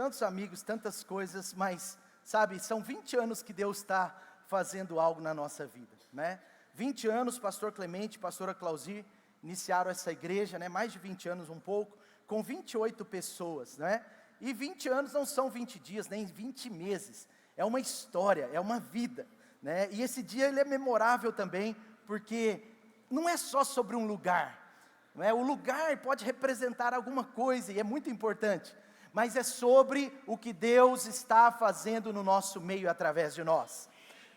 tantos amigos, tantas coisas, mas, sabe, são 20 anos que Deus está fazendo algo na nossa vida, né? 20 anos, pastor Clemente, pastora Clausi, iniciaram essa igreja, né? Mais de 20 anos um pouco, com 28 pessoas, né? E 20 anos não são 20 dias, nem 20 meses, é uma história, é uma vida, né? E esse dia ele é memorável também, porque não é só sobre um lugar, não é? O lugar pode representar alguma coisa, e é muito importante, mas é sobre o que Deus está fazendo no nosso meio através de nós,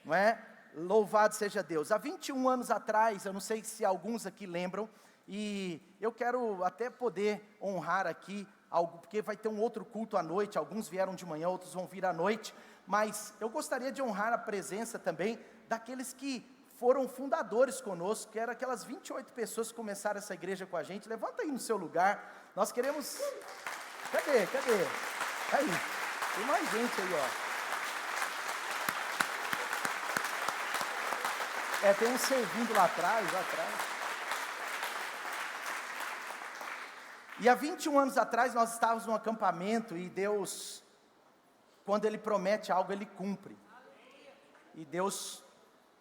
não é? Louvado seja Deus. Há 21 anos atrás, eu não sei se alguns aqui lembram, e eu quero até poder honrar aqui algo, porque vai ter um outro culto à noite, alguns vieram de manhã, outros vão vir à noite, mas eu gostaria de honrar a presença também daqueles que foram fundadores conosco, que eram aquelas 28 pessoas que começaram essa igreja com a gente. Levanta aí no seu lugar, nós queremos... Cadê? Aí, tem mais gente aí, ó. Tem um servindo lá atrás. E há 21 anos atrás nós estávamos num acampamento e Deus, quando Ele promete algo, Ele cumpre. E Deus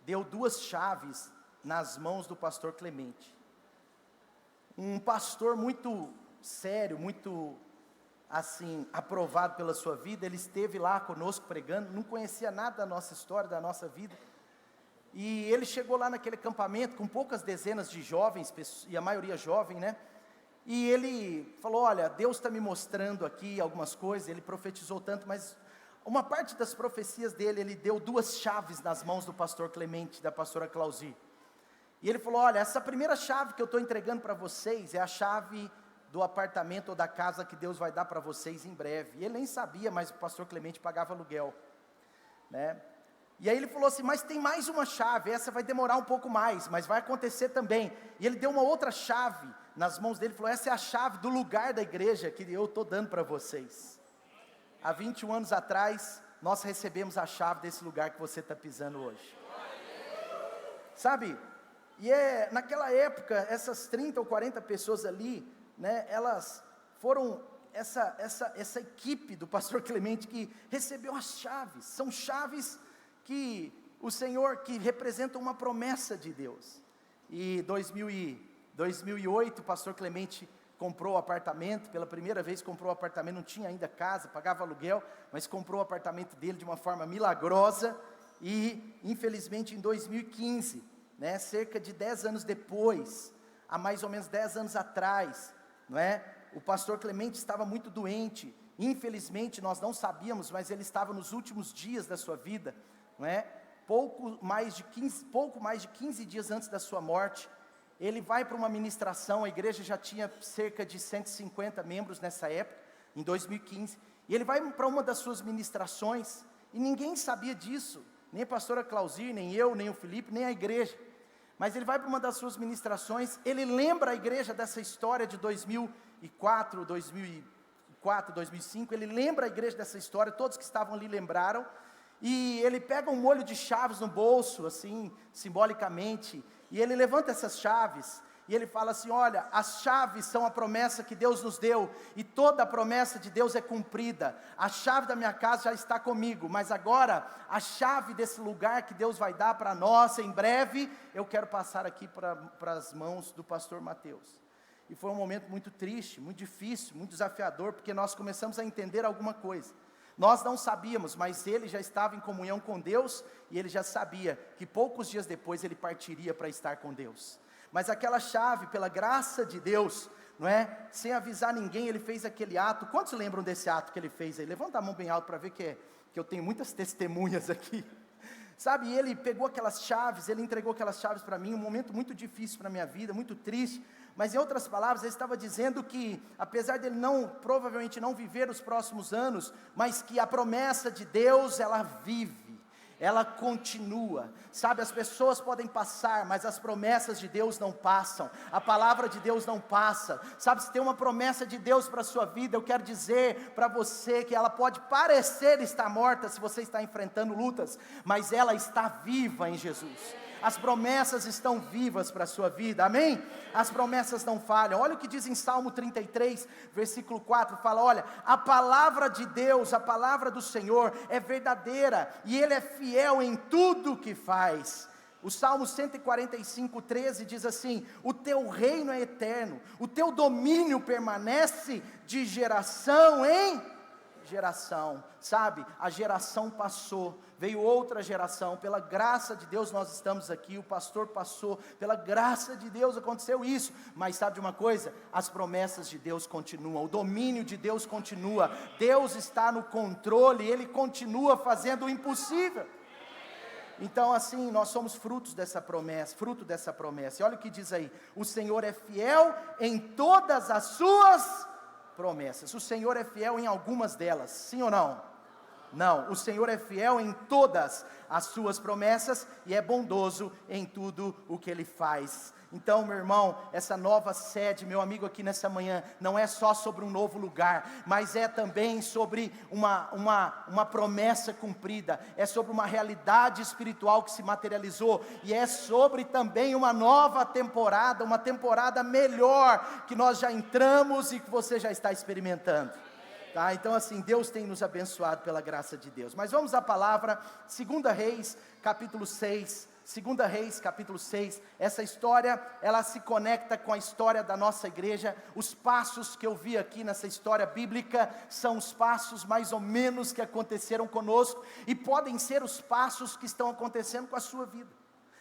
deu 2 chaves nas mãos do pastor Clemente. Um pastor muito sério, muito assim, aprovado pela sua vida. Ele esteve lá conosco pregando, não conhecia nada da nossa história, da nossa vida. E ele chegou lá naquele acampamento com poucas dezenas de jovens, e a maioria jovem, né? E ele falou: olha, Deus está me mostrando aqui algumas coisas. Ele profetizou tanto, mas uma parte das profecias dele, ele deu 2 chaves nas mãos do pastor Clemente, da pastora Clausi. E ele falou: olha, essa primeira chave que eu estou entregando para vocês é a chave do apartamento ou da casa que Deus vai dar para vocês em breve. E ele nem sabia, mas o pastor Clemente pagava aluguel, né? E aí ele falou assim: mas tem mais uma chave, essa vai demorar um pouco mais, mas vai acontecer também. E ele deu uma outra chave nas mãos dele, falou: essa é a chave do lugar da igreja que eu estou dando para vocês. Há 21 anos atrás, nós recebemos a chave desse lugar que você está pisando hoje. Sabe, e naquela época, essas 30 ou 40 pessoas ali, né, elas foram essa equipe do pastor Clemente que recebeu as chaves. São chaves que o Senhor, que representam uma promessa de Deus. E 2008, o pastor Clemente comprou o apartamento, pela primeira vez comprou o apartamento, não tinha ainda casa, pagava aluguel, mas comprou o apartamento dele de uma forma milagrosa. E infelizmente em 2015, né, cerca de 10 anos depois, há mais ou menos 10 anos atrás, não é? O pastor Clemente estava muito doente, infelizmente nós não sabíamos, mas ele estava nos últimos dias da sua vida, não é? Pouco mais de 15 dias antes da sua morte. Ele vai para uma ministração, a igreja já tinha cerca de 150 membros nessa época, em 2015, e ele vai para uma das suas ministrações, e ninguém sabia disso, nem a pastora Clausi, nem eu, nem o Felipe, nem a igreja, mas ele vai para uma das suas ministrações, ele lembra a igreja dessa história de 2004, 2005, ele lembra a igreja dessa história, todos que estavam ali lembraram, e ele pega um molho de chaves no bolso, assim, simbolicamente, e ele levanta essas chaves, e ele fala assim: olha, as chaves são a promessa que Deus nos deu, e toda a promessa de Deus é cumprida. A chave da minha casa já está comigo, mas agora, a chave desse lugar que Deus vai dar para nós, em breve, eu quero passar aqui para as mãos do pastor Mateus. E foi um momento muito triste, muito difícil, muito desafiador, porque nós começamos a entender alguma coisa. Nós não sabíamos, mas ele já estava em comunhão com Deus, e ele já sabia que poucos dias depois ele partiria para estar com Deus. Mas aquela chave, pela graça de Deus, não é? Sem avisar ninguém, ele fez aquele ato. Quantos lembram desse ato que ele fez aí? Levanta a mão bem alto para ver que eu tenho muitas testemunhas aqui. Sabe, e ele pegou aquelas chaves, ele entregou aquelas chaves para mim, um momento muito difícil para a minha vida, muito triste, mas em outras palavras, ele estava dizendo que, apesar dele provavelmente não viver os próximos anos, mas que a promessa de Deus, ela vive, ela continua. Sabe, as pessoas podem passar, mas as promessas de Deus não passam, a palavra de Deus não passa. Sabe, se tem uma promessa de Deus para a sua vida, eu quero dizer para você que ela pode parecer estar morta, se você está enfrentando lutas, mas ela está viva em Jesus. As promessas estão vivas para a sua vida, amém? As promessas não falham. Olha o que diz em Salmo 33, versículo 4, fala, olha, a palavra de Deus, a palavra do Senhor é verdadeira, e Ele é fiel em tudo que faz. O Salmo 145, 13 diz assim, o teu reino é eterno, o teu domínio permanece de geração em geração. Sabe, a geração passou, veio outra geração, pela graça de Deus nós estamos aqui, o pastor passou, pela graça de Deus aconteceu isso, mas sabe de uma coisa? As promessas de Deus continuam, o domínio de Deus continua, Deus está no controle, Ele continua fazendo o impossível. Então assim, nós somos fruto dessa promessa, e olha o que diz aí, o Senhor é fiel em todas as suas promessas. O Senhor é fiel em algumas delas, sim ou não? Não, o Senhor é fiel em todas as suas promessas, e é bondoso em tudo o que Ele faz. Então, meu irmão, essa nova sede, meu amigo, aqui nessa manhã, não é só sobre um novo lugar, mas é também sobre uma promessa cumprida, é sobre uma realidade espiritual que se materializou, e é sobre também uma nova temporada, uma temporada melhor, que nós já entramos e que você já está experimentando. Tá? Então assim, Deus tem nos abençoado pela graça de Deus. Mas vamos à palavra, 2 Reis, capítulo 6, 2 Reis, capítulo 6, essa história, ela se conecta com a história da nossa igreja. Os passos que eu vi aqui nessa história bíblica, são os passos mais ou menos que aconteceram conosco, e podem ser os passos que estão acontecendo com a sua vida.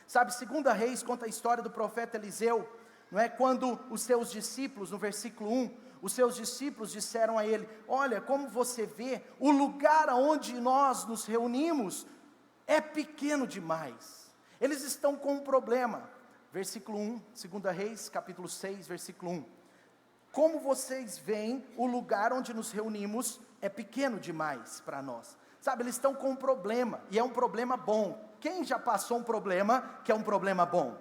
Sabe, 2 Reis conta a história do profeta Eliseu, não é? Quando os seus discípulos, no versículo 1, os seus discípulos disseram a ele, olha, como você vê, o lugar onde nós nos reunimos, é pequeno demais, eles estão com um problema, versículo 1, 2 Reis, capítulo 6, versículo 1, como vocês veem, o lugar onde nos reunimos, é pequeno demais para nós, sabe, eles estão com um problema, e é um problema bom. Quem já passou um problema, que é um problema bom?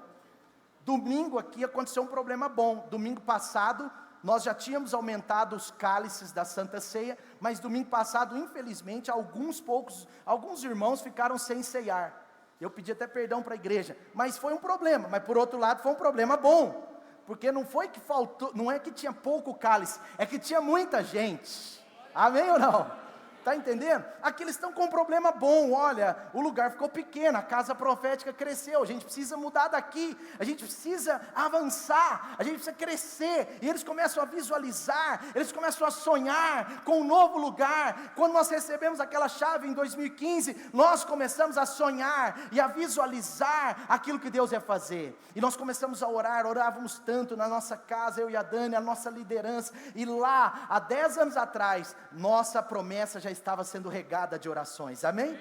Domingo aqui aconteceu um problema bom, domingo passado, nós já tínhamos aumentado os cálices da Santa Ceia, mas domingo passado, infelizmente, alguns irmãos ficaram sem ceiar. Eu pedi até perdão para a igreja, mas foi um problema, mas por outro lado foi um problema bom, porque não foi que faltou, não é que tinha pouco cálice, é que tinha muita gente, amém ou não? Está entendendo? Aqui eles estão com um problema bom, olha, o lugar ficou pequeno, a casa profética cresceu, a gente precisa mudar daqui, a gente precisa avançar, a gente precisa crescer, e eles começam a visualizar, eles começam a sonhar com um novo lugar. Quando nós recebemos aquela chave em 2015, nós começamos a sonhar e a visualizar aquilo que Deus ia fazer, e nós começamos a orar, orávamos tanto na nossa casa, eu e a Dani, a nossa liderança, e lá, há 10 anos atrás, nossa promessa já estava sendo regada de orações, amém?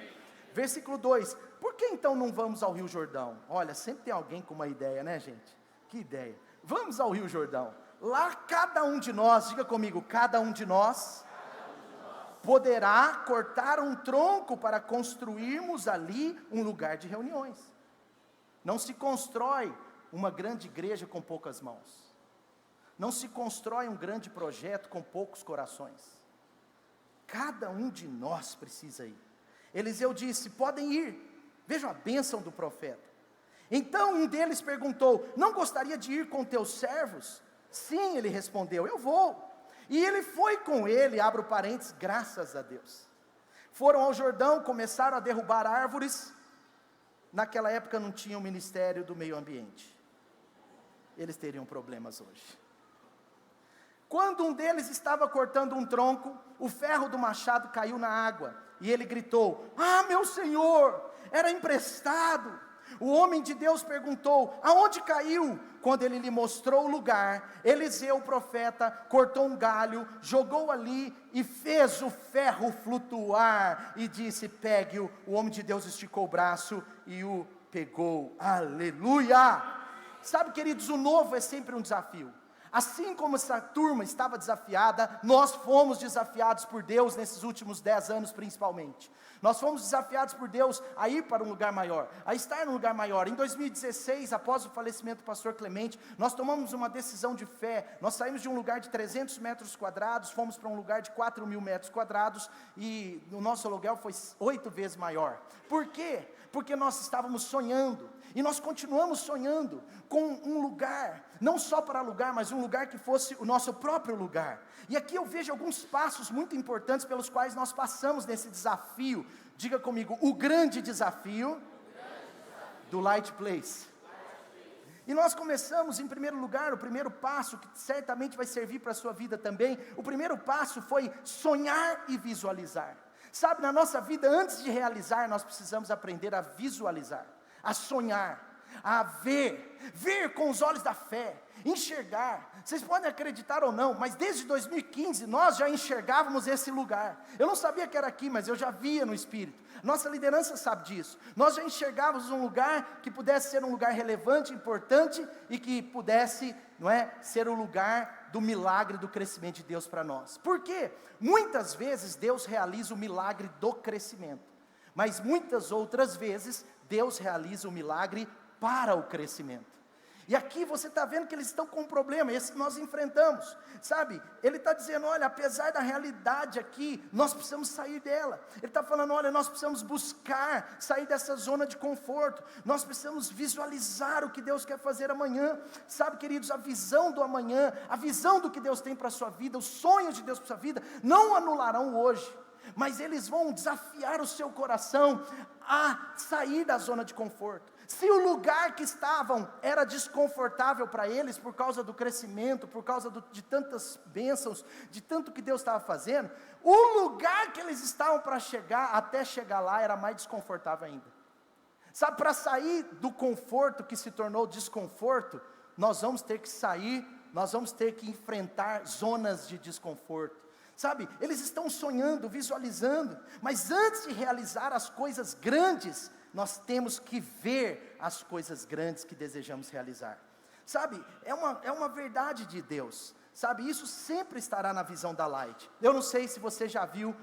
Versículo 2, por que então não vamos ao Rio Jordão? Olha, sempre tem alguém com uma ideia, né, gente? Que ideia? Vamos ao Rio Jordão, lá cada um de nós, diga comigo, cada um de nós poderá cortar um tronco para construirmos ali um lugar de reuniões. Não se constrói uma grande igreja com poucas mãos, não se constrói um grande projeto com poucos corações. Cada um de nós precisa ir. Eliseu disse, podem ir. Vejam a bênção do profeta. Então um deles perguntou, não gostaria de ir com teus servos? Sim, ele respondeu, eu vou. E ele foi com ele, abro parênteses, graças a Deus. Foram ao Jordão, começaram a derrubar árvores. Naquela época não tinha o Ministério do Meio Ambiente. Eles teriam problemas hoje. Quando um deles estava cortando um tronco, o ferro do machado caiu na água, e ele gritou, ah, meu senhor, era emprestado. O homem de Deus perguntou, aonde caiu? Quando ele lhe mostrou o lugar, Eliseu, o profeta, cortou um galho, jogou ali, e fez o ferro flutuar, e disse, pegue-o. O homem de Deus esticou o braço, e o pegou, aleluia. Sabe, queridos, o novo é sempre um desafio. Assim como essa turma estava desafiada, nós fomos desafiados por Deus nesses últimos 10 anos principalmente. Nós fomos desafiados por Deus a ir para um lugar maior, a estar num lugar maior. Em 2016, após o falecimento do pastor Clemente, nós tomamos uma decisão de fé. Nós saímos de um lugar de 300 metros quadrados, fomos para um lugar de 4.000 metros quadrados, e o nosso aluguel foi 8 vezes maior. Por quê? Porque nós estávamos sonhando. e nós continuamos sonhando com um lugar, não só para alugar, mas um lugar que fosse o nosso próprio lugar. E aqui eu vejo alguns passos muito importantes pelos quais nós passamos nesse desafio. Diga comigo, o grande desafio do Light Place. E nós começamos, em primeiro lugar, o primeiro passo, que certamente vai servir para a sua vida também, o primeiro passo foi sonhar e visualizar. Sabe, na nossa vida, antes de realizar, nós precisamos aprender a visualizar, a sonhar, a ver com os olhos da fé, enxergar. Vocês podem acreditar ou não, mas desde 2015 nós já enxergávamos esse lugar. Eu não sabia que era aqui, mas eu já via no Espírito. Nossa liderança sabe disso. Nós já enxergávamos um lugar que pudesse ser um lugar relevante, importante, e que pudesse, ser o lugar do milagre do crescimento de Deus para nós. Por quê? Muitas vezes Deus realiza o milagre do crescimento, mas muitas outras vezes Deus realiza o milagre para o crescimento. E aqui você está vendo que eles estão com um problema, esse que nós enfrentamos, sabe? Ele está dizendo, olha, apesar da realidade aqui, nós precisamos sair dela. Ele está falando, olha, nós precisamos buscar sair dessa zona de conforto, nós precisamos visualizar o que Deus quer fazer amanhã. Sabe, queridos, a visão do amanhã, a visão do que Deus tem para a sua vida, os sonhos de Deus para a sua vida, não anularão hoje, mas eles vão desafiar o seu coração a sair da zona de conforto. Se o lugar que estavam era desconfortável para eles, por causa do crescimento, por causa de tantas bênçãos, de tanto que Deus estava fazendo, o lugar que eles estavam para chegar, até chegar lá, era mais desconfortável ainda. Sabe, para sair do conforto que se tornou desconforto, nós vamos ter que sair, nós vamos ter que enfrentar zonas de desconforto. Sabe, eles estão sonhando, visualizando, mas antes de realizar as coisas grandes, nós temos que ver as coisas grandes que desejamos realizar. Sabe, é uma verdade de Deus, sabe, isso sempre estará na visão da Light. Eu não sei se você já viu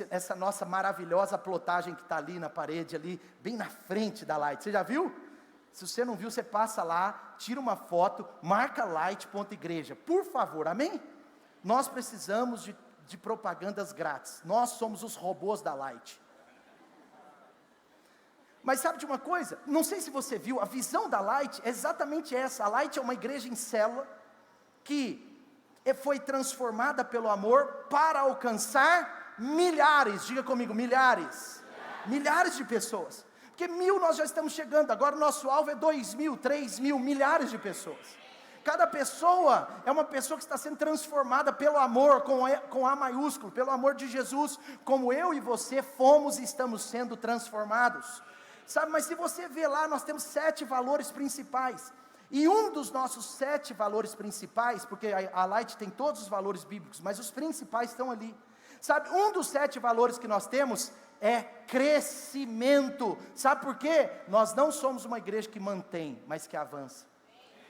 essa nossa maravilhosa plotagem que está ali na parede, ali, bem na frente da Light, você já viu? Se você não viu, você passa lá, tira uma foto, marca light.igreja, por favor, amém? Nós precisamos de propagandas grátis, nós somos os robôs da Light. Mas sabe de uma coisa? Não sei se você viu, a visão da Light é exatamente essa. A Light é uma igreja em célula, que foi transformada pelo amor, para alcançar milhares, diga comigo, milhares de pessoas, porque 1000 nós já estamos chegando, agora o nosso alvo é 2000, 3000, milhares de pessoas. Cada pessoa é uma pessoa que está sendo transformada pelo amor, com A maiúsculo, pelo amor de Jesus, como eu e você fomos e estamos sendo transformados. Sabe, mas se você vê lá, nós temos 7 valores principais, e um dos nossos 7 valores principais, porque a Light tem todos os valores bíblicos, mas os principais estão ali. Sabe, um dos 7 valores que nós temos é crescimento. Sabe por quê? Nós não somos uma igreja que mantém, mas que avança.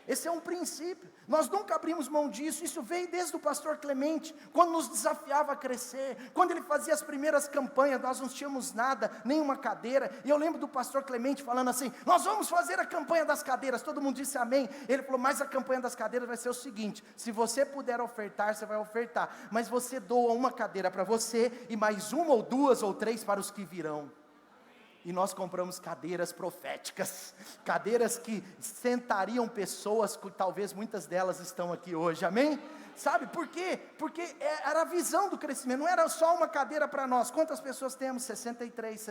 Esse é um princípio, nós nunca abrimos mão disso. Isso veio desde o pastor Clemente, quando nos desafiava a crescer, quando ele fazia as primeiras campanhas, nós não tínhamos nada, nenhuma cadeira, e eu lembro do pastor Clemente falando assim, nós vamos fazer a campanha das cadeiras, todo mundo disse amém. Ele falou, mas a campanha das cadeiras vai ser o seguinte, se você puder ofertar, você vai ofertar, mas você doa uma cadeira para você, e mais 1 ou 2 ou 3 para os que virão. E nós compramos cadeiras proféticas, cadeiras que sentariam pessoas, que talvez muitas delas estão aqui hoje, amém? Sabe por quê? Porque era a visão do crescimento, não era só uma cadeira para nós. Quantas pessoas temos? 63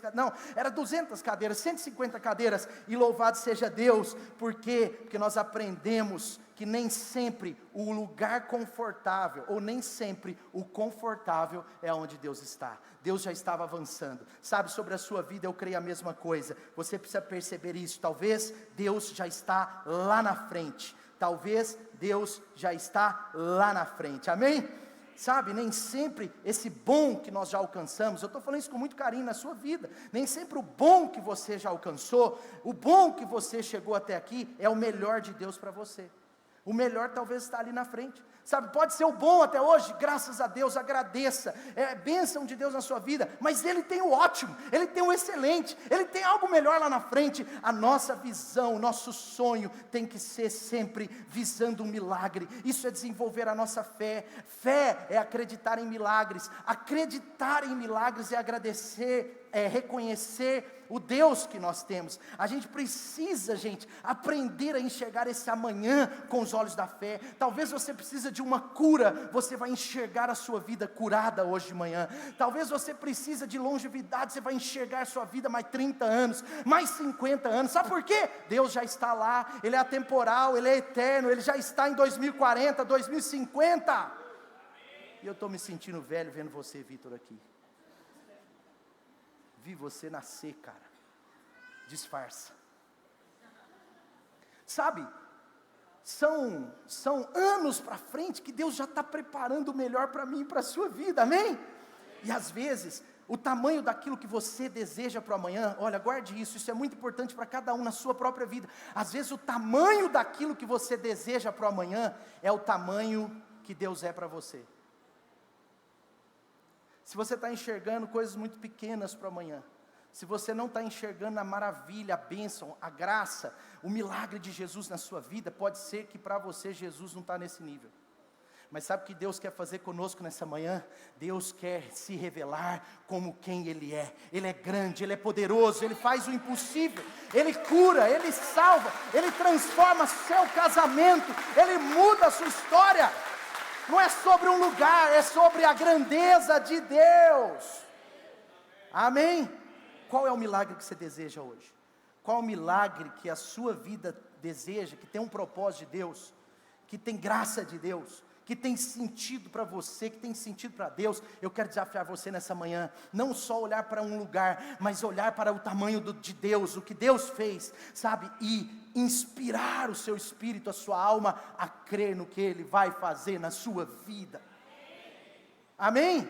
cadeiras, não, era 200 cadeiras, 150 cadeiras, e louvado seja Deus. Por quê? Porque nós aprendemos que nem sempre o lugar confortável, ou nem sempre o confortável é onde Deus está. Deus já estava avançando. Sabe, sobre a sua vida eu creio a mesma coisa. Você precisa perceber isso. Talvez Deus já está lá na frente. Talvez Deus já está lá na frente, amém? Sabe, nem sempre esse bom que nós já alcançamos, eu estou falando isso com muito carinho na sua vida, nem sempre o bom que você já alcançou, o bom que você chegou até aqui, é o melhor de Deus para você. O melhor talvez está ali na frente, sabe, pode ser o bom até hoje, graças a Deus, agradeça, é bênção de Deus na sua vida, mas Ele tem o ótimo, Ele tem o excelente, Ele tem algo melhor lá na frente. A nossa visão, o nosso sonho tem que ser sempre visando um milagre. Isso é desenvolver a nossa fé. Fé é acreditar em milagres, acreditar em milagres é agradecer reconhecer o Deus que nós temos. A gente precisa, gente, aprender a enxergar esse amanhã com os olhos da fé. Talvez você precise de uma cura, você vai enxergar a sua vida curada hoje de manhã. Talvez você precise de longevidade, você vai enxergar a sua vida mais 30 anos, mais 50 anos. Sabe por quê? Deus já está lá, Ele é atemporal, Ele é eterno, Ele já está em 2040, 2050. E eu estou me sentindo velho vendo você, Vitor, aqui. Vi você nascer, cara. Disfarça. Sabe, são anos para frente que Deus já está preparando o melhor para mim e para a sua vida, amém? E às vezes, o tamanho daquilo que você deseja para o amanhã, olha, guarde isso é muito importante para cada um na sua própria vida. Às vezes o tamanho daquilo que você deseja para o amanhã, é o tamanho que Deus é para você. Se você está enxergando coisas muito pequenas para amanhã, se você não está enxergando a maravilha, a bênção, a graça, o milagre de Jesus na sua vida, pode ser que para você Jesus não está nesse nível. Mas sabe o que Deus quer fazer conosco nessa manhã? Deus quer se revelar como quem Ele é. Ele é grande, Ele é poderoso, Ele faz o impossível, Ele cura, Ele salva, Ele transforma seu casamento, Ele muda a sua história. Não é sobre um lugar, é sobre a grandeza de Deus. Amém? Qual é o milagre que você deseja hoje? Qual é o milagre que a sua vida deseja, que tem um propósito de Deus, que tem graça de Deus, que tem sentido para você, que tem sentido para Deus? Eu quero desafiar você nessa manhã, não só olhar para um lugar, mas olhar para o tamanho de Deus, o que Deus fez, sabe, e inspirar o seu espírito, a sua alma, a crer no que Ele vai fazer na sua vida. Amém?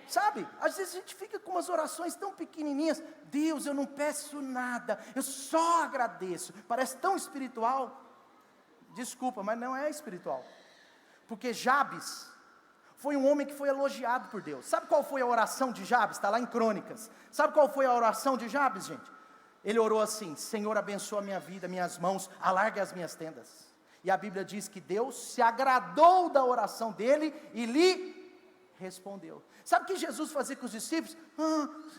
Sabe, às vezes a gente fica com umas orações tão pequenininhas, Deus, eu não peço nada, eu só agradeço, parece tão espiritual. Desculpa, mas não é espiritual. Porque Jabes foi um homem que foi elogiado por Deus. Sabe qual foi a oração de Jabes? Está lá em Crônicas. Sabe qual foi a oração de Jabes, gente? Ele orou assim: Senhor, abençoa a minha vida, minhas mãos, alargue as minhas tendas. E a Bíblia diz que Deus se agradou da oração dele e lhe respondeu. Sabe o que Jesus fazia com os discípulos?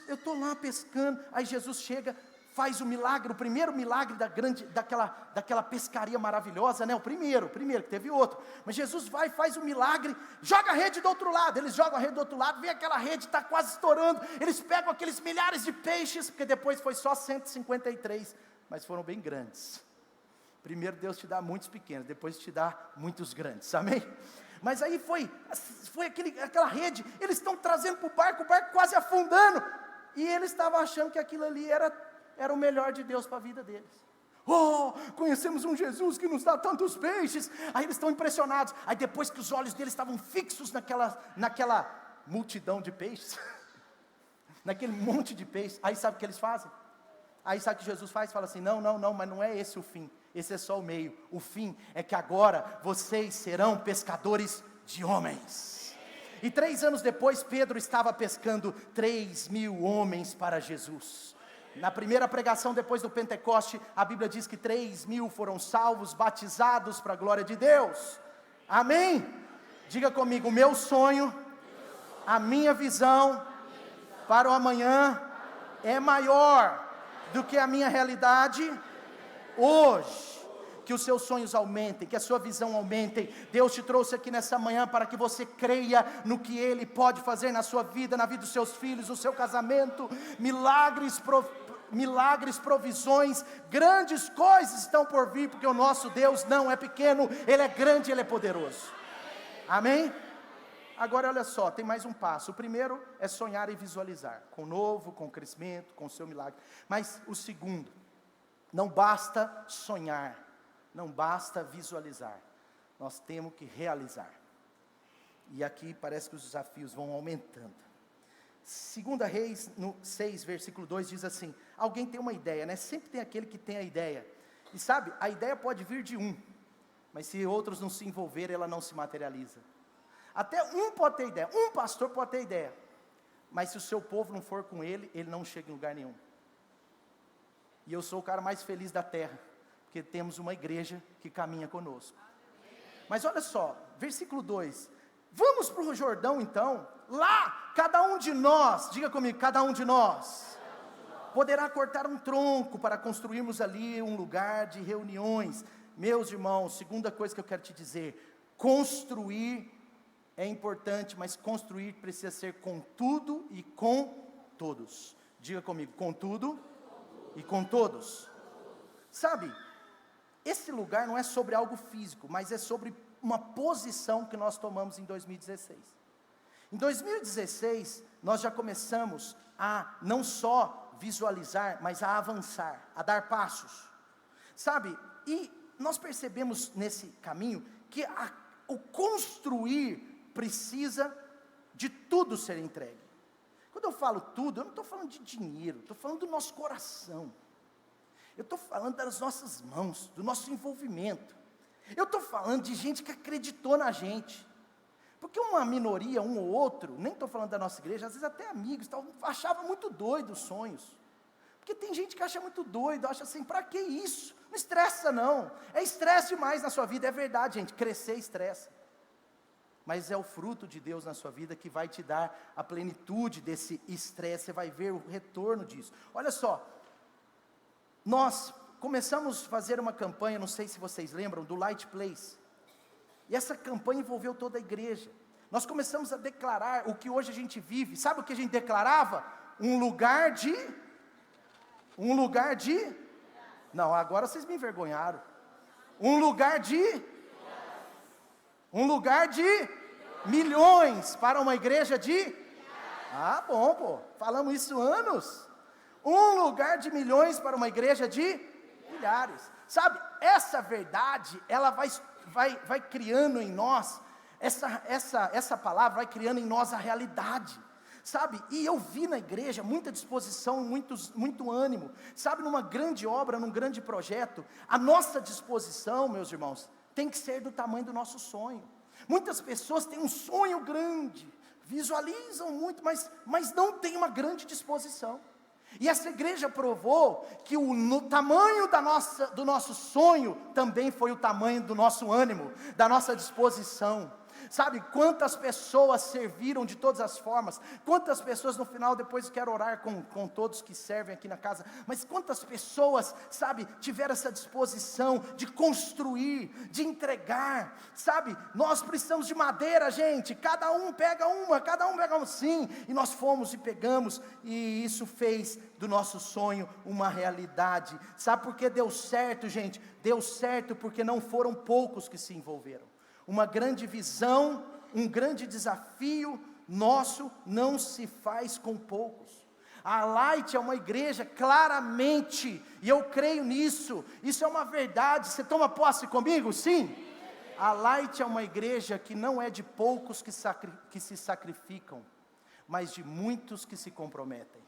Eu estou lá pescando. Aí Jesus chega, faz o milagre, o primeiro milagre daquela pescaria maravilhosa, né? O primeiro, que teve outro. Mas Jesus vai, faz o milagre, joga a rede do outro lado. Eles jogam a rede do outro lado, vê aquela rede, está quase estourando. Eles pegam aqueles milhares de peixes, porque depois foi só 153, mas foram bem grandes. Primeiro Deus te dá muitos pequenos, depois te dá muitos grandes, amém? Mas aí foi aquela rede, eles estão trazendo para o barco quase afundando. E eles estavam achando que aquilo ali era o melhor de Deus para a vida deles. Conhecemos um Jesus que nos dá tantos peixes. Aí eles estão impressionados. Aí depois que os olhos deles estavam fixos naquela multidão de peixes, naquele monte de peixes, aí sabe o que eles fazem? Aí sabe o que Jesus faz? Fala assim: não, mas não é esse o fim, esse é só o meio. O fim é que agora vocês serão pescadores de homens. E 3 anos depois, Pedro estava pescando 3.000 homens para Jesus. Na primeira pregação depois do Pentecoste, a Bíblia diz que 3.000 foram salvos, batizados para a glória de Deus. Amém? Diga comigo: o meu sonho, a minha visão para o amanhã é maior do que a minha realidade hoje. Que os seus sonhos aumentem, que a sua visão aumente. Deus te trouxe aqui nessa manhã para que você creia no que Ele pode fazer na sua vida, na vida dos seus filhos, no seu casamento. Milagres, provisões, grandes coisas estão por vir, porque o nosso Deus não é pequeno, Ele é grande, Ele é poderoso. Amém? Agora olha só, tem mais um passo. O primeiro é sonhar e visualizar, com o novo, com o crescimento, com o seu milagre. Mas o segundo, não basta sonhar, não basta visualizar, nós temos que realizar. E aqui parece que os desafios vão aumentando. 2 Reis, no 6, versículo 2, diz assim: alguém tem uma ideia, né? Sempre tem aquele que tem a ideia. E sabe, a ideia pode vir de um, mas se outros não se envolverem, ela não se materializa. Até um pode ter ideia, um pastor pode ter ideia, mas se o seu povo não for com ele, ele não chega em lugar nenhum. E eu sou o cara mais feliz da terra, porque temos uma igreja que caminha conosco. Mas olha só, versículo 2, vamos para o Jordão então, Lá, cada um de nós, diga comigo, cada um de nós, poderá cortar um tronco para construirmos ali um lugar de reuniões. Meus irmãos, segunda coisa que eu quero te dizer, construir é importante, mas construir precisa ser com tudo e com todos. Diga comigo, com tudo e com todos. Sabe, esse lugar não é sobre algo físico, mas é sobre uma posição que nós tomamos em 2016. Em 2016, nós já começamos a não só visualizar, mas a avançar, a dar passos. Sabe, e nós percebemos nesse caminho que o construir precisa de tudo ser entregue. Quando eu falo tudo, eu não estou falando de dinheiro, estou falando do nosso coração. Eu estou falando das nossas mãos, do nosso envolvimento. Eu estou falando de gente que acreditou na gente. Porque uma minoria, um ou outro, nem estou falando da nossa igreja, às vezes até amigos, achava muito doido os sonhos. Porque tem gente que acha muito doido, acha assim, para que isso? Não estressa não, é estresse demais na sua vida, é verdade gente, crescer estressa. Mas é o fruto de Deus na sua vida que vai te dar a plenitude desse estresse, você vai ver o retorno disso. Olha só, nós começamos a fazer uma campanha, não sei se vocês lembram, do Light Place. E essa campanha envolveu toda a igreja. Nós começamos a declarar o que hoje a gente vive. Sabe o que a gente declarava? Um lugar de... Não, agora vocês me envergonharam. Um lugar de milhões para uma igreja de... Ah, bom, pô, falamos isso anos. Um lugar de milhões para uma igreja de milhares. Sabe, essa verdade, ela vai criando em nós, essa palavra vai criando em nós a realidade. Sabe, e eu vi na igreja muita disposição, muito ânimo. Sabe, numa grande obra, num grande projeto, a nossa disposição, meus irmãos, tem que ser do tamanho do nosso sonho. Muitas pessoas têm um sonho grande, visualizam muito, mas não têm uma grande disposição. E essa igreja provou que no tamanho do nosso sonho, também foi o tamanho do nosso ânimo, da nossa disposição. Sabe, quantas pessoas serviram de todas as formas, quantas pessoas no final, depois quero orar com todos que servem aqui na casa, mas quantas pessoas, sabe, tiveram essa disposição de construir, de entregar, sabe, nós precisamos de madeira gente, cada um pega uma, sim, e nós fomos e pegamos, e isso fez do nosso sonho uma realidade. Sabe por que deu certo gente? Deu certo porque não foram poucos que se envolveram. Uma grande visão, um grande desafio nosso não se faz com poucos. A Light é uma igreja claramente, e eu creio nisso, isso é uma verdade, você toma posse comigo? Sim? A Light é uma igreja que não é de poucos que se sacrificam, mas de muitos que se comprometem.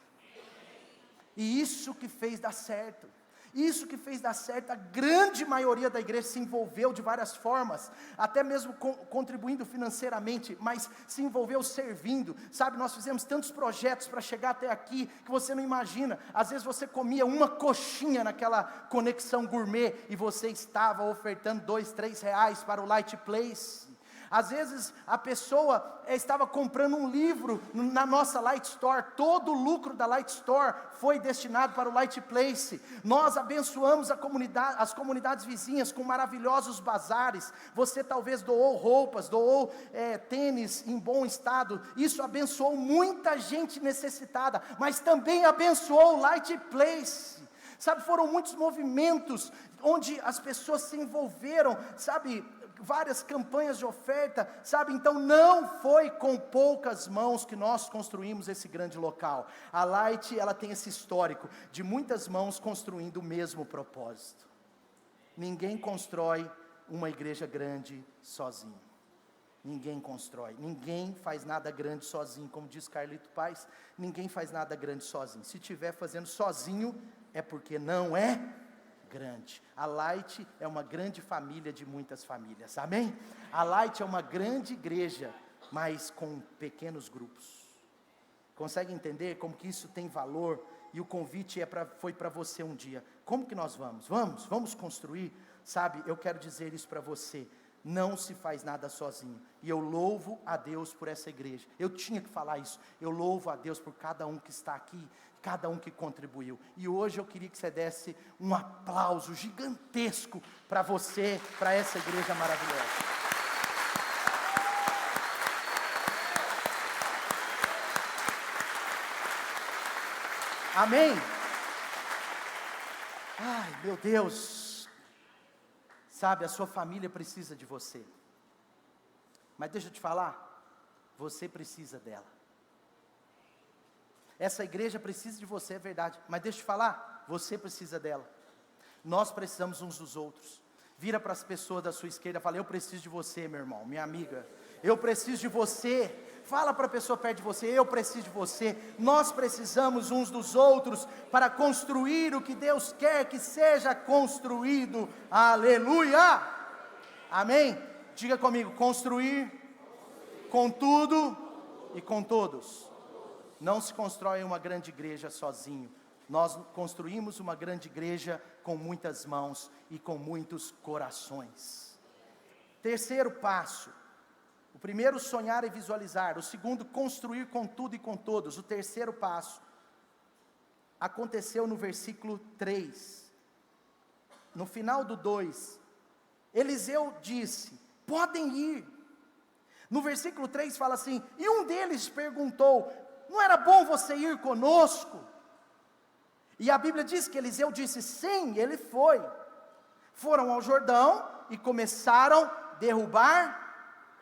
E isso que fez dar certo. Isso que fez dar certo, a grande maioria da igreja se envolveu de várias formas, até mesmo contribuindo financeiramente, mas se envolveu servindo, sabe, nós fizemos tantos projetos para chegar até aqui, que você não imagina, às vezes você comia uma coxinha naquela conexão gourmet, e você estava ofertando R$2, R$3 para o Light Place. Às vezes a pessoa estava comprando um livro na nossa Light Store, todo o lucro da Light Store foi destinado para o Light Place. Nós abençoamos as comunidades vizinhas com maravilhosos bazares. Você talvez doou roupas, doou tênis em bom estado, isso abençoou muita gente necessitada, mas também abençoou o Light Place. Sabe, foram muitos movimentos onde as pessoas se envolveram, sabe, várias campanhas de oferta, sabe, então não foi com poucas mãos que nós construímos esse grande local. A Light, ela tem esse histórico, de muitas mãos construindo o mesmo propósito. Ninguém constrói uma igreja grande sozinho. Ninguém constrói, ninguém faz nada grande sozinho, como diz Carlito Paes, ninguém faz nada grande sozinho. Se estiver fazendo sozinho, é porque não é grande. A Light é uma grande família de muitas famílias, amém? A Light é uma grande igreja, mas com pequenos grupos. Consegue entender como que isso tem valor? E o convite foi para você um dia. Como que nós vamos? Vamos construir? Sabe, eu quero dizer isso para você. não se faz nada sozinho. E eu louvo a Deus por essa igreja. Eu tinha que falar isso. Eu louvo a Deus por cada um que está aqui, cada um que contribuiu. E hoje eu queria que você desse um aplauso gigantesco para você, para essa igreja maravilhosa. Amém? Ai, meu Deus. Sabe, a sua família precisa de você. Mas deixa eu te falar, você precisa dela. Essa igreja precisa de você, é verdade. Mas deixa eu te falar, você precisa dela. Nós precisamos uns dos outros. Vira para as pessoas da sua esquerda e fala: eu preciso de você, meu irmão, minha amiga. Eu preciso de você. Fala para a pessoa perto de você: eu preciso de você. Nós precisamos uns dos outros para construir o que Deus quer que seja construído. Aleluia! Amém? Diga comigo: construir com tudo e com todos. Não se constrói uma grande igreja sozinho. Nós construímos uma grande igreja com muitas mãos e com muitos corações. Terceiro passo. O primeiro, sonhar e visualizar. O segundo, construir com tudo e com todos. O terceiro passo aconteceu no versículo 3. No final do 2, Eliseu disse: podem ir. No versículo 3 fala assim: e um deles perguntou: não era bom você ir conosco? E a Bíblia diz que Eliseu disse: sim, ele foi. Foram ao Jordão e começaram a derrubar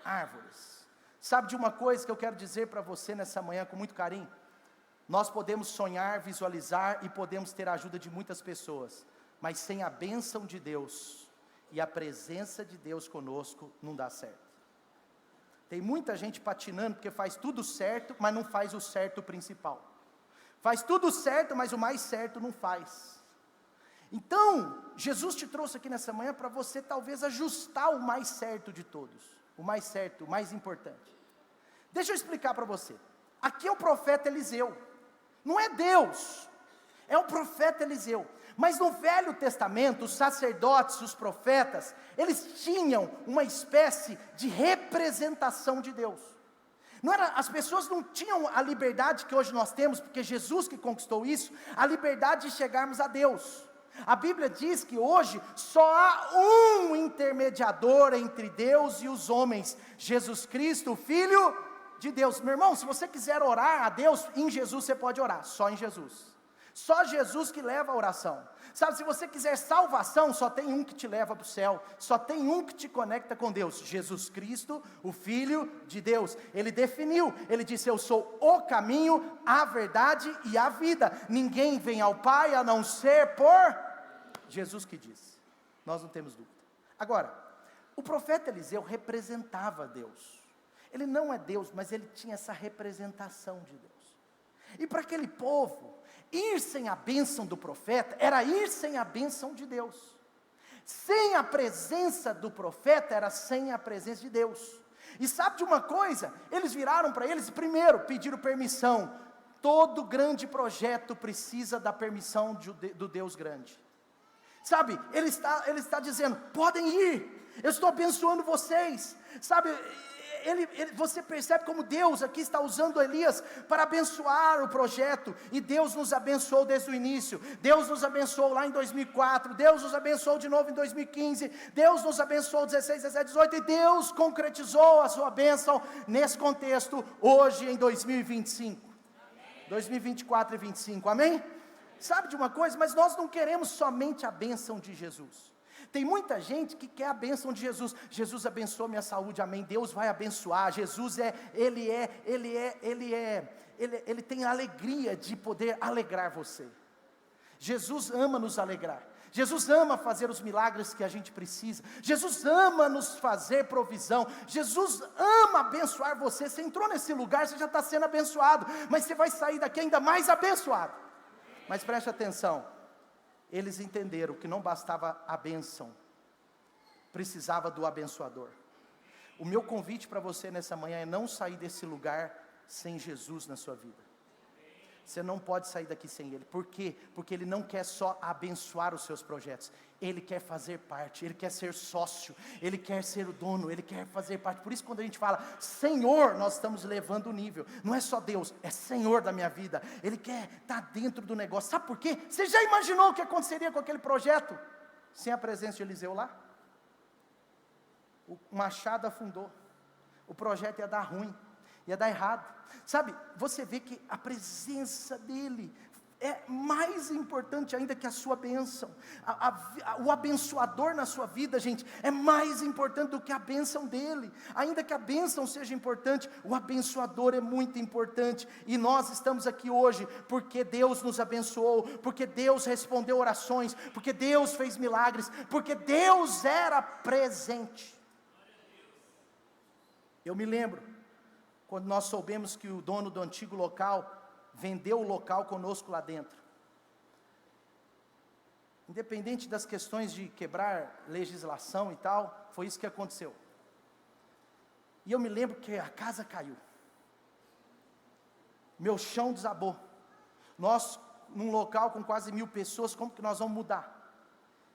árvores. Sabe de uma coisa que eu quero dizer para você nessa manhã com muito carinho? Nós podemos sonhar, visualizar e podemos ter a ajuda de muitas pessoas, mas sem a bênção de Deus e a presença de Deus conosco, não dá certo. Tem muita gente patinando porque faz tudo certo, mas não faz o certo principal. Faz tudo certo, mas o mais certo não faz. Então, Jesus te trouxe aqui nessa manhã para você talvez ajustar o mais certo de todos. O mais certo, o mais importante. Deixa eu explicar para você. Aqui é o profeta Eliseu. Não é Deus. É o profeta Eliseu. Mas no Velho Testamento, os sacerdotes, os profetas, eles tinham uma espécie de representação de Deus. Não era, as pessoas não tinham a liberdade que hoje nós temos, porque Jesus que conquistou isso, a liberdade de chegarmos a Deus. A Bíblia diz que hoje só há um intermediador entre Deus e os homens: Jesus Cristo, o Filho de Deus. Meu irmão, se você quiser orar a Deus, em Jesus você pode orar, só em Jesus. Só Jesus que leva a oração. Sabe, se você quiser salvação, só tem um que te leva para o céu, só tem um que te conecta com Deus: Jesus Cristo, o Filho de Deus. Ele definiu, ele disse: eu sou o caminho, a verdade e a vida. Ninguém vem ao Pai a não ser por Jesus que disse. Nós não temos dúvida. Agora, o profeta Eliseu representava Deus. Ele não é Deus, mas ele tinha essa representação de Deus. E para aquele povo, ir sem a bênção do profeta era ir sem a bênção de Deus. Sem a presença do profeta era sem a presença de Deus. E sabe de uma coisa? Eles viraram para eles, primeiro pediram permissão. Todo grande projeto precisa da permissão do Deus grande. Sabe, ele está dizendo: podem ir, eu estou abençoando vocês. Sabe, você percebe como Deus aqui está usando Elias para abençoar o projeto. E Deus nos abençoou desde o início. Deus nos abençoou lá em 2004, Deus nos abençoou de novo em 2015, Deus nos abençoou 16, 17, 18, e Deus concretizou a sua bênção nesse contexto, hoje em 2025, 2024 e 25, amém? Sabe de uma coisa? Mas nós não queremos somente a bênção de Jesus. Tem muita gente que quer a bênção de Jesus. Jesus abençoa minha saúde, amém. Deus vai abençoar. Jesus ele tem a alegria de poder alegrar você. Jesus ama nos alegrar. Jesus ama fazer os milagres que a gente precisa. Jesus ama nos fazer provisão. Jesus ama abençoar você. Você entrou nesse lugar, você já está sendo abençoado, mas você vai sair daqui ainda mais abençoado. Mas preste atenção, eles entenderam que não bastava a bênção, precisava do abençoador. O meu convite para você nessa manhã é não sair desse lugar sem Jesus na sua vida. Você não pode sair daqui sem Ele. Por quê? Porque Ele não quer só abençoar os seus projetos. Ele quer fazer parte, Ele quer ser sócio, Ele quer ser o dono, Ele quer fazer parte. Por isso quando a gente fala Senhor, nós estamos levando o nível. Não é só Deus, é Senhor da minha vida. Ele quer estar dentro do negócio. Sabe por quê? Você já imaginou o que aconteceria com aquele projeto? Sem a presença de Eliseu lá? O machado afundou. O projeto ia dar ruim, ia dar errado. Sabe, você vê que a presença dEle é mais importante ainda que a sua bênção. O abençoador na sua vida, gente, é mais importante do que a bênção dEle. Ainda que a bênção seja importante, o abençoador é muito importante. E nós estamos aqui hoje porque Deus nos abençoou, porque Deus respondeu orações, porque Deus fez milagres, porque Deus era presente. Eu me lembro quando nós soubemos que o dono do antigo local vendeu o local conosco lá dentro. Independente das questões de quebrar legislação e tal, foi isso que aconteceu. E eu me lembro que a casa caiu. Meu chão desabou. Nós, num local com quase 1000 pessoas, como que nós vamos mudar?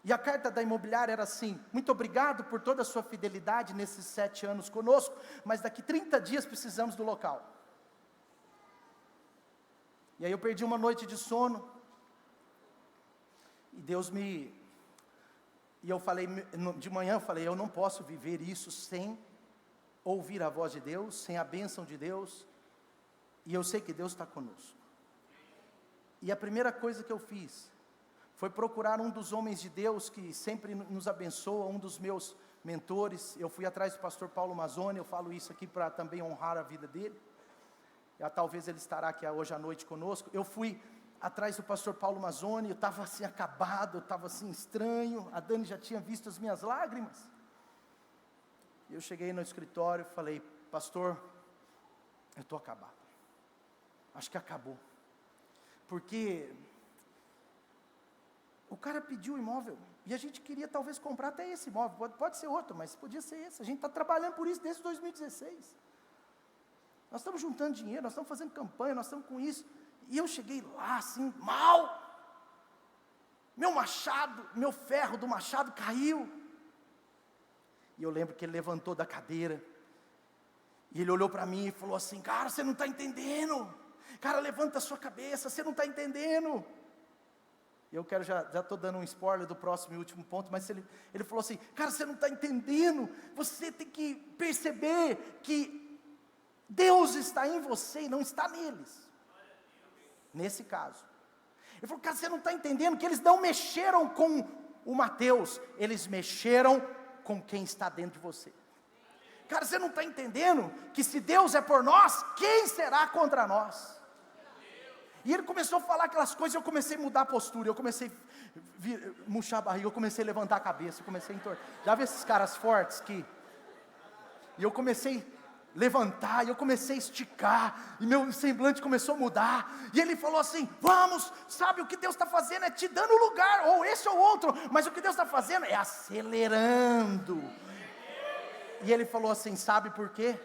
E a carta da imobiliária era assim: muito obrigado por toda a sua fidelidade nesses 7 anos conosco, mas daqui 30 dias precisamos do local. E aí eu perdi uma noite de sono, e eu falei, de manhã eu falei, eu não posso viver isso sem ouvir a voz de Deus, sem a bênção de Deus, e eu sei que Deus está conosco. E a primeira coisa que eu fiz foi procurar um dos homens de Deus que sempre nos abençoa, um dos meus mentores. Eu fui atrás do pastor Paulo Mazzoni, eu falo isso aqui para também honrar a vida dele. Talvez ele estará aqui hoje à noite conosco. Eu fui atrás do pastor Paulo Mazzoni, eu estava assim acabado, eu estava assim estranho, a Dani já tinha visto as minhas lágrimas. Eu cheguei no escritório e falei, pastor, eu estou acabado, acho que acabou, porque o cara pediu o imóvel, e a gente queria talvez comprar até esse imóvel, pode ser outro, mas podia ser esse, a gente está trabalhando por isso desde 2016, nós estamos juntando dinheiro, nós estamos fazendo campanha, nós estamos com isso, e eu cheguei lá assim, mal, meu ferro do machado caiu, e eu lembro que ele levantou da cadeira, e ele olhou para mim e falou assim, cara, você não está entendendo, cara, levanta a sua cabeça, você não está entendendo. Eu quero, já estou dando um spoiler do próximo e último ponto, mas ele falou assim, cara, você não está entendendo, você tem que perceber que Deus está em você e não está neles, nesse caso. Ele falou, cara, você não está entendendo que eles não mexeram com o Mateus, eles mexeram com quem está dentro de você. Cara, você não está entendendo que se Deus é por nós, quem será contra nós? E ele começou a falar aquelas coisas, eu comecei a mudar a postura, eu comecei a murchar a barriga, eu comecei a levantar a cabeça, eu comecei a entortar. Já vê esses caras fortes que... E eu comecei a levantar, e eu comecei a esticar, e meu semblante começou a mudar, e ele falou assim, vamos, sabe o que Deus está fazendo, é te dando lugar, ou esse ou outro, mas o que Deus está fazendo é acelerando. E ele falou assim, sabe por quê?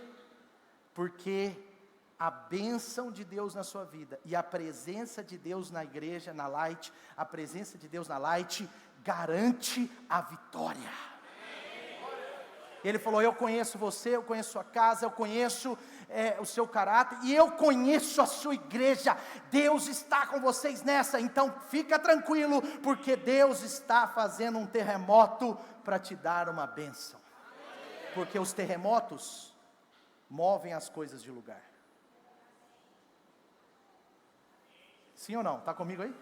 Porque a bênção de Deus na sua vida, e a presença de Deus na igreja, na Light, a presença de Deus na Light, garante a vitória. Ele falou, eu conheço você, eu conheço sua casa, eu conheço o seu caráter, e eu conheço a sua igreja, Deus está com vocês nessa, então fica tranquilo, porque Deus está fazendo um terremoto, para te dar uma bênção, porque os terremotos, movem as coisas de lugar. Sim ou não? Está comigo aí?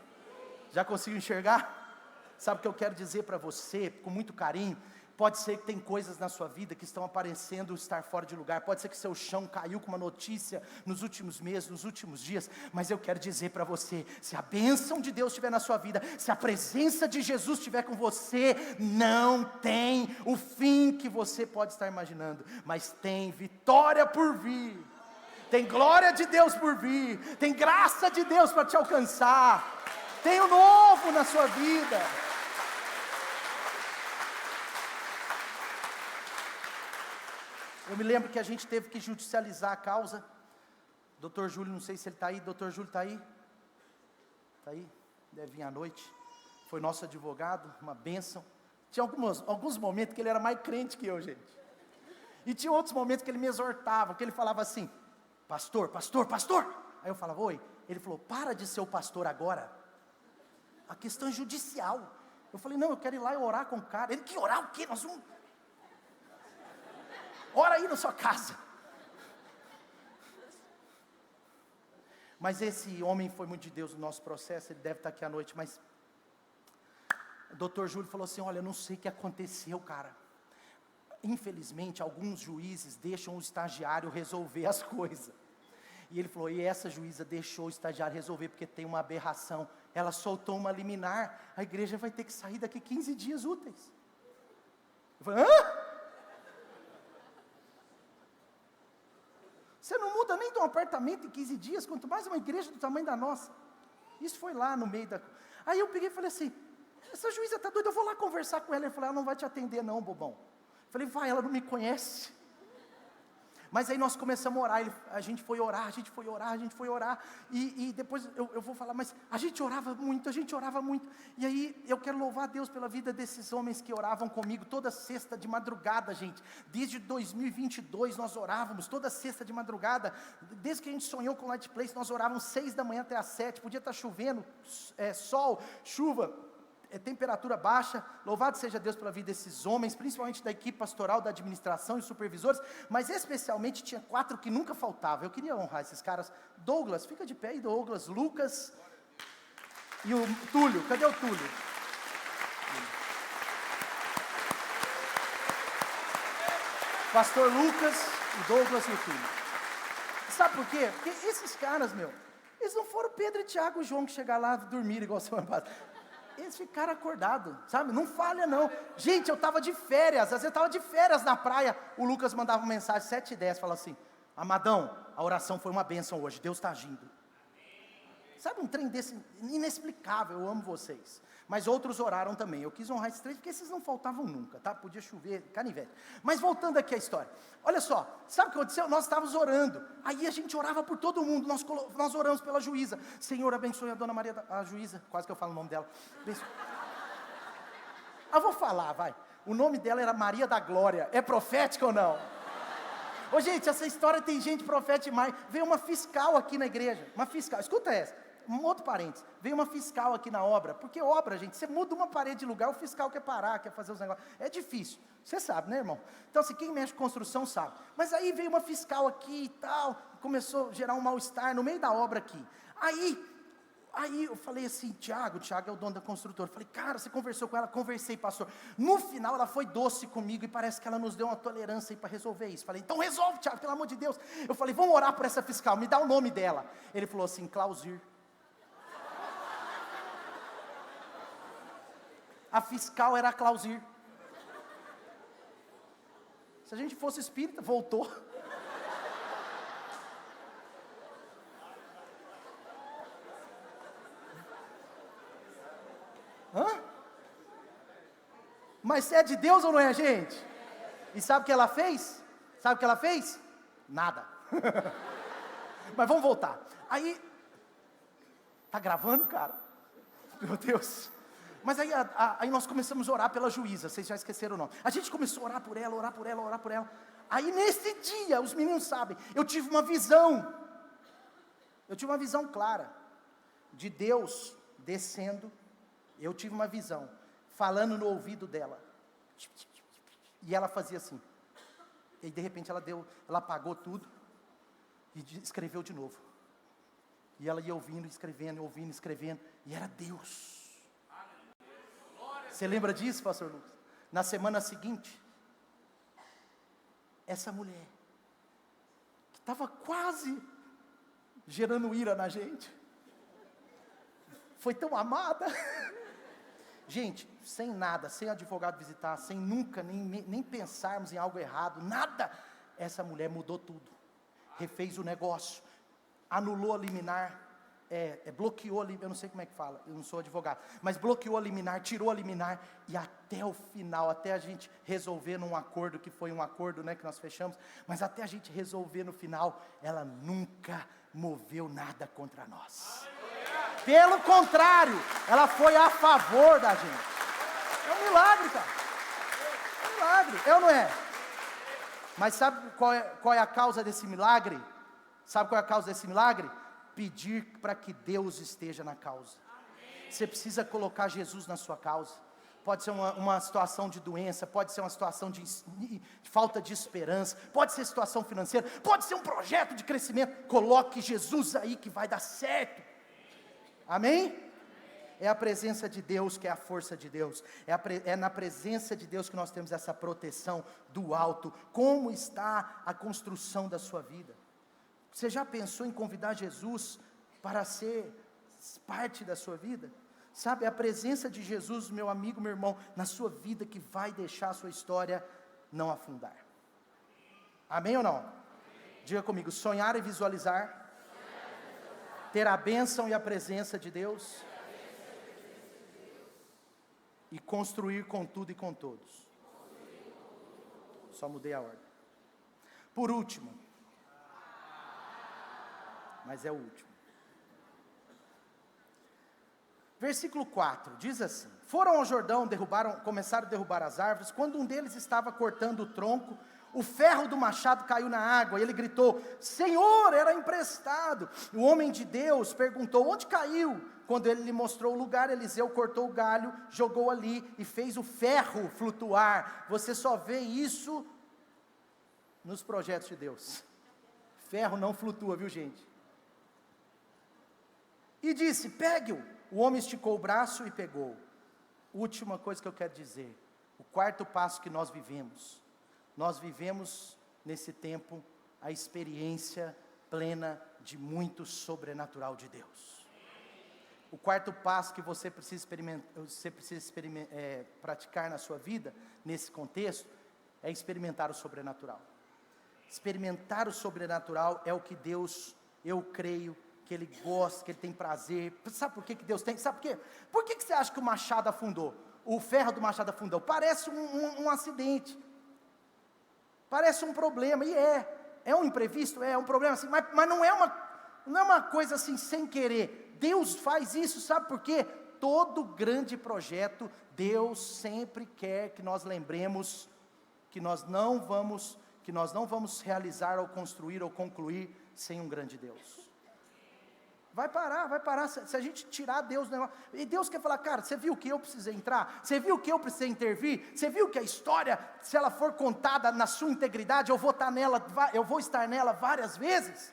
Já consigo enxergar? Sabe o que eu quero dizer para você, com muito carinho? Pode ser que tem coisas na sua vida que estão aparecendo estar fora de lugar, pode ser que seu chão caiu com uma notícia nos últimos meses, nos últimos dias, mas eu quero dizer para você, se a bênção de Deus estiver na sua vida, se a presença de Jesus estiver com você, não tem o fim que você pode estar imaginando, mas tem vitória por vir, tem glória de Deus por vir, tem graça de Deus para te alcançar, tem o novo na sua vida. Eu me lembro que a gente teve que judicializar a causa. Dr. Júlio, não sei se ele está aí. Dr. Júlio está aí? Está aí, deve vir à noite. Foi nosso advogado, uma bênção. Tinha alguns momentos que ele era mais crente que eu, gente. E tinha outros momentos que ele me exortava, que ele falava assim: pastor, pastor, pastor. Aí eu falava: oi. Ele falou: para de ser o pastor agora. A questão é judicial. Eu falei: não, eu quero ir lá e orar com o cara. Ele: que orar o quê? Nós vamos... Ora aí na sua casa. Mas esse homem foi muito de Deus no nosso processo. Ele deve estar aqui à noite, mas o doutor Júlio falou assim: olha, eu não sei o que aconteceu, cara. Infelizmente, alguns juízes deixam o estagiário resolver as coisas. E ele falou: e essa juíza deixou o estagiário resolver porque tem uma aberração. Ela soltou uma liminar, a igreja vai ter que sair daqui 15 dias úteis. Eu falei: hã? Você não muda nem de um apartamento em 15 dias, quanto mais uma igreja do tamanho da nossa. Isso foi lá no meio da... Aí eu peguei e falei assim: essa juíza está doida, eu vou lá conversar com ela. Ele falou: ela não vai te atender não, bobão. Eu falei: vai, ela não me conhece. Mas aí nós começamos a orar, a gente foi orar, e depois eu vou falar, mas a gente orava muito, e aí eu quero louvar a Deus pela vida desses homens que oravam comigo, toda sexta de madrugada, gente, desde 2022 nós orávamos, toda sexta de madrugada, desde que a gente sonhou com o Light Place, nós orávamos 6 da manhã até as 7, podia estar chovendo, sol, chuva, temperatura baixa. Louvado seja Deus pela vida desses homens, principalmente da equipe pastoral, da administração e supervisores, mas especialmente tinha 4 que nunca faltavam. Eu queria honrar esses caras. Douglas, fica de pé aí, Douglas, Lucas e o Túlio. Cadê o Túlio? Pastor Lucas, o Douglas e o Túlio. Sabe por quê? Porque esses caras, eles não foram Pedro e Tiago e João que chegaram lá e dormiram igual semana passada. Eles ficaram acordados, sabe? Não falha não. Gente, eu estava de férias, às vezes eu estava de férias na praia. O Lucas mandava uma mensagem 7h10, falava assim: Amadão, a oração foi uma bênção hoje, Deus está agindo. Sabe, um trem desse inexplicável, eu amo vocês. Mas outros oraram também. Eu quis honrar esses 3, porque esses não faltavam nunca, tá? Podia chover, canivete. Mas voltando aqui à história. Olha só, sabe o que aconteceu? Nós estávamos orando. Aí a gente orava por todo mundo. Nós oramos pela juíza. Senhor, abençoe a dona Maria, a juíza. Quase que eu falo o nome dela. Eu vou falar, vai. O nome dela era Maria da Glória. É profético ou não? Ô, gente, essa história tem gente profética demais. Veio uma fiscal aqui na igreja. Uma fiscal, escuta essa. Um outro parênteses, veio uma fiscal aqui na obra, porque obra, gente, você muda uma parede de lugar, o fiscal quer parar, quer fazer os negócios, é difícil, você sabe, né, irmão? Então, assim, quem mexe com construção sabe. Mas aí veio uma fiscal aqui e tal, começou a gerar um mal-estar no meio da obra aqui. Aí eu falei assim: Tiago é o dono da construtora. Eu falei: cara, você conversou com ela? Conversei, pastor. No final ela foi doce comigo e parece que ela nos deu uma tolerância aí para resolver isso. Falei: então resolve, Tiago, pelo amor de Deus. Eu falei: vamos orar por essa fiscal, me dá o nome dela. Ele falou assim: Clausir. A fiscal era a Clausir. Se a gente fosse espírita, voltou. Hã? Mas se é de Deus ou não é, gente? E sabe o que ela fez? Nada. Mas vamos voltar. Aí, tá gravando, cara? Meu Deus. Mas aí nós começamos a orar pela juíza, vocês já esqueceram o nome. A gente começou a orar por ela. Aí nesse dia, os meninos sabem, eu tive uma visão clara, de Deus descendo, eu tive uma visão, falando no ouvido dela, e ela fazia assim, e de repente ela apagou tudo, e escreveu de novo, e ela ia ouvindo, escrevendo, e era Deus. Você lembra disso, pastor Lucas? Na semana seguinte, essa mulher, que estava quase gerando ira na gente, foi tão amada. Gente, sem nada, sem advogado visitar, sem nunca, nem pensarmos em algo errado, nada. Essa mulher mudou tudo, refez o negócio, anulou a liminar, bloqueou, eu não sei como é que fala, eu não sou advogado, mas bloqueou a liminar, tirou a liminar, e até o final, até a gente resolver num acordo, que foi um acordo, né, que nós fechamos, mas até a gente resolver no final, ela nunca moveu nada contra nós. Pelo contrário, ela foi a favor da gente. É um milagre, cara. É um milagre, é ou não é? Mas sabe qual é a causa desse milagre? Sabe qual é a causa desse milagre? Pedir para que Deus esteja na causa. Você precisa colocar Jesus na sua causa. Pode ser uma situação de doença, pode ser uma situação de falta de esperança, pode ser situação financeira, pode ser um projeto de crescimento. Coloque Jesus aí que vai dar certo. Amém? É a presença de Deus que é a força de Deus. É na presença de Deus que nós temos essa proteção do alto. Como está a construção da sua vida? Você já pensou em convidar Jesus para ser parte da sua vida? Sabe, é a presença de Jesus, meu amigo, meu irmão, na sua vida que vai deixar a sua história não afundar. Amém ou não? Diga comigo, sonhar e visualizar, ter a bênção e a presença de Deus, e construir com tudo e com todos. Só mudei a ordem. Por último, mas é o último. Versículo 4, diz assim: foram ao Jordão, começaram a derrubar as árvores. Quando um deles estava cortando o tronco, o ferro do machado caiu na água, e ele gritou: Senhor, era emprestado. O homem de Deus perguntou: onde caiu? Quando ele lhe mostrou o lugar, Eliseu cortou o galho, jogou ali e fez o ferro flutuar. Você só vê isso nos projetos de Deus. Ferro não flutua, viu, gente? E disse: pegue-o. O homem esticou o braço e pegou. Última coisa que eu quero dizer, o quarto passo que nós vivemos nesse tempo a experiência plena de muito sobrenatural de Deus. O quarto passo que você precisa praticar na sua vida, nesse contexto, é experimentar o sobrenatural. Experimentar o sobrenatural é o que Deus, eu creio, que Ele gosta, que Ele tem prazer. Sabe por que Deus tem? Sabe por quê? Por que você acha que o machado afundou? O ferro do machado afundou? Parece um acidente. Parece um problema, e é um imprevisto, é um problema assim, mas não é uma coisa assim sem querer. Deus faz isso, sabe por quê? Todo grande projeto, Deus sempre quer que nós lembremos que nós não vamos realizar ou construir ou concluir sem um grande Deus. Vai parar, se a gente tirar Deus do negócio, e Deus quer falar: cara, você viu que eu precisei entrar? Você viu que eu precisei intervir? Você viu que a história, se ela for contada na sua integridade, eu vou estar nela várias vezes?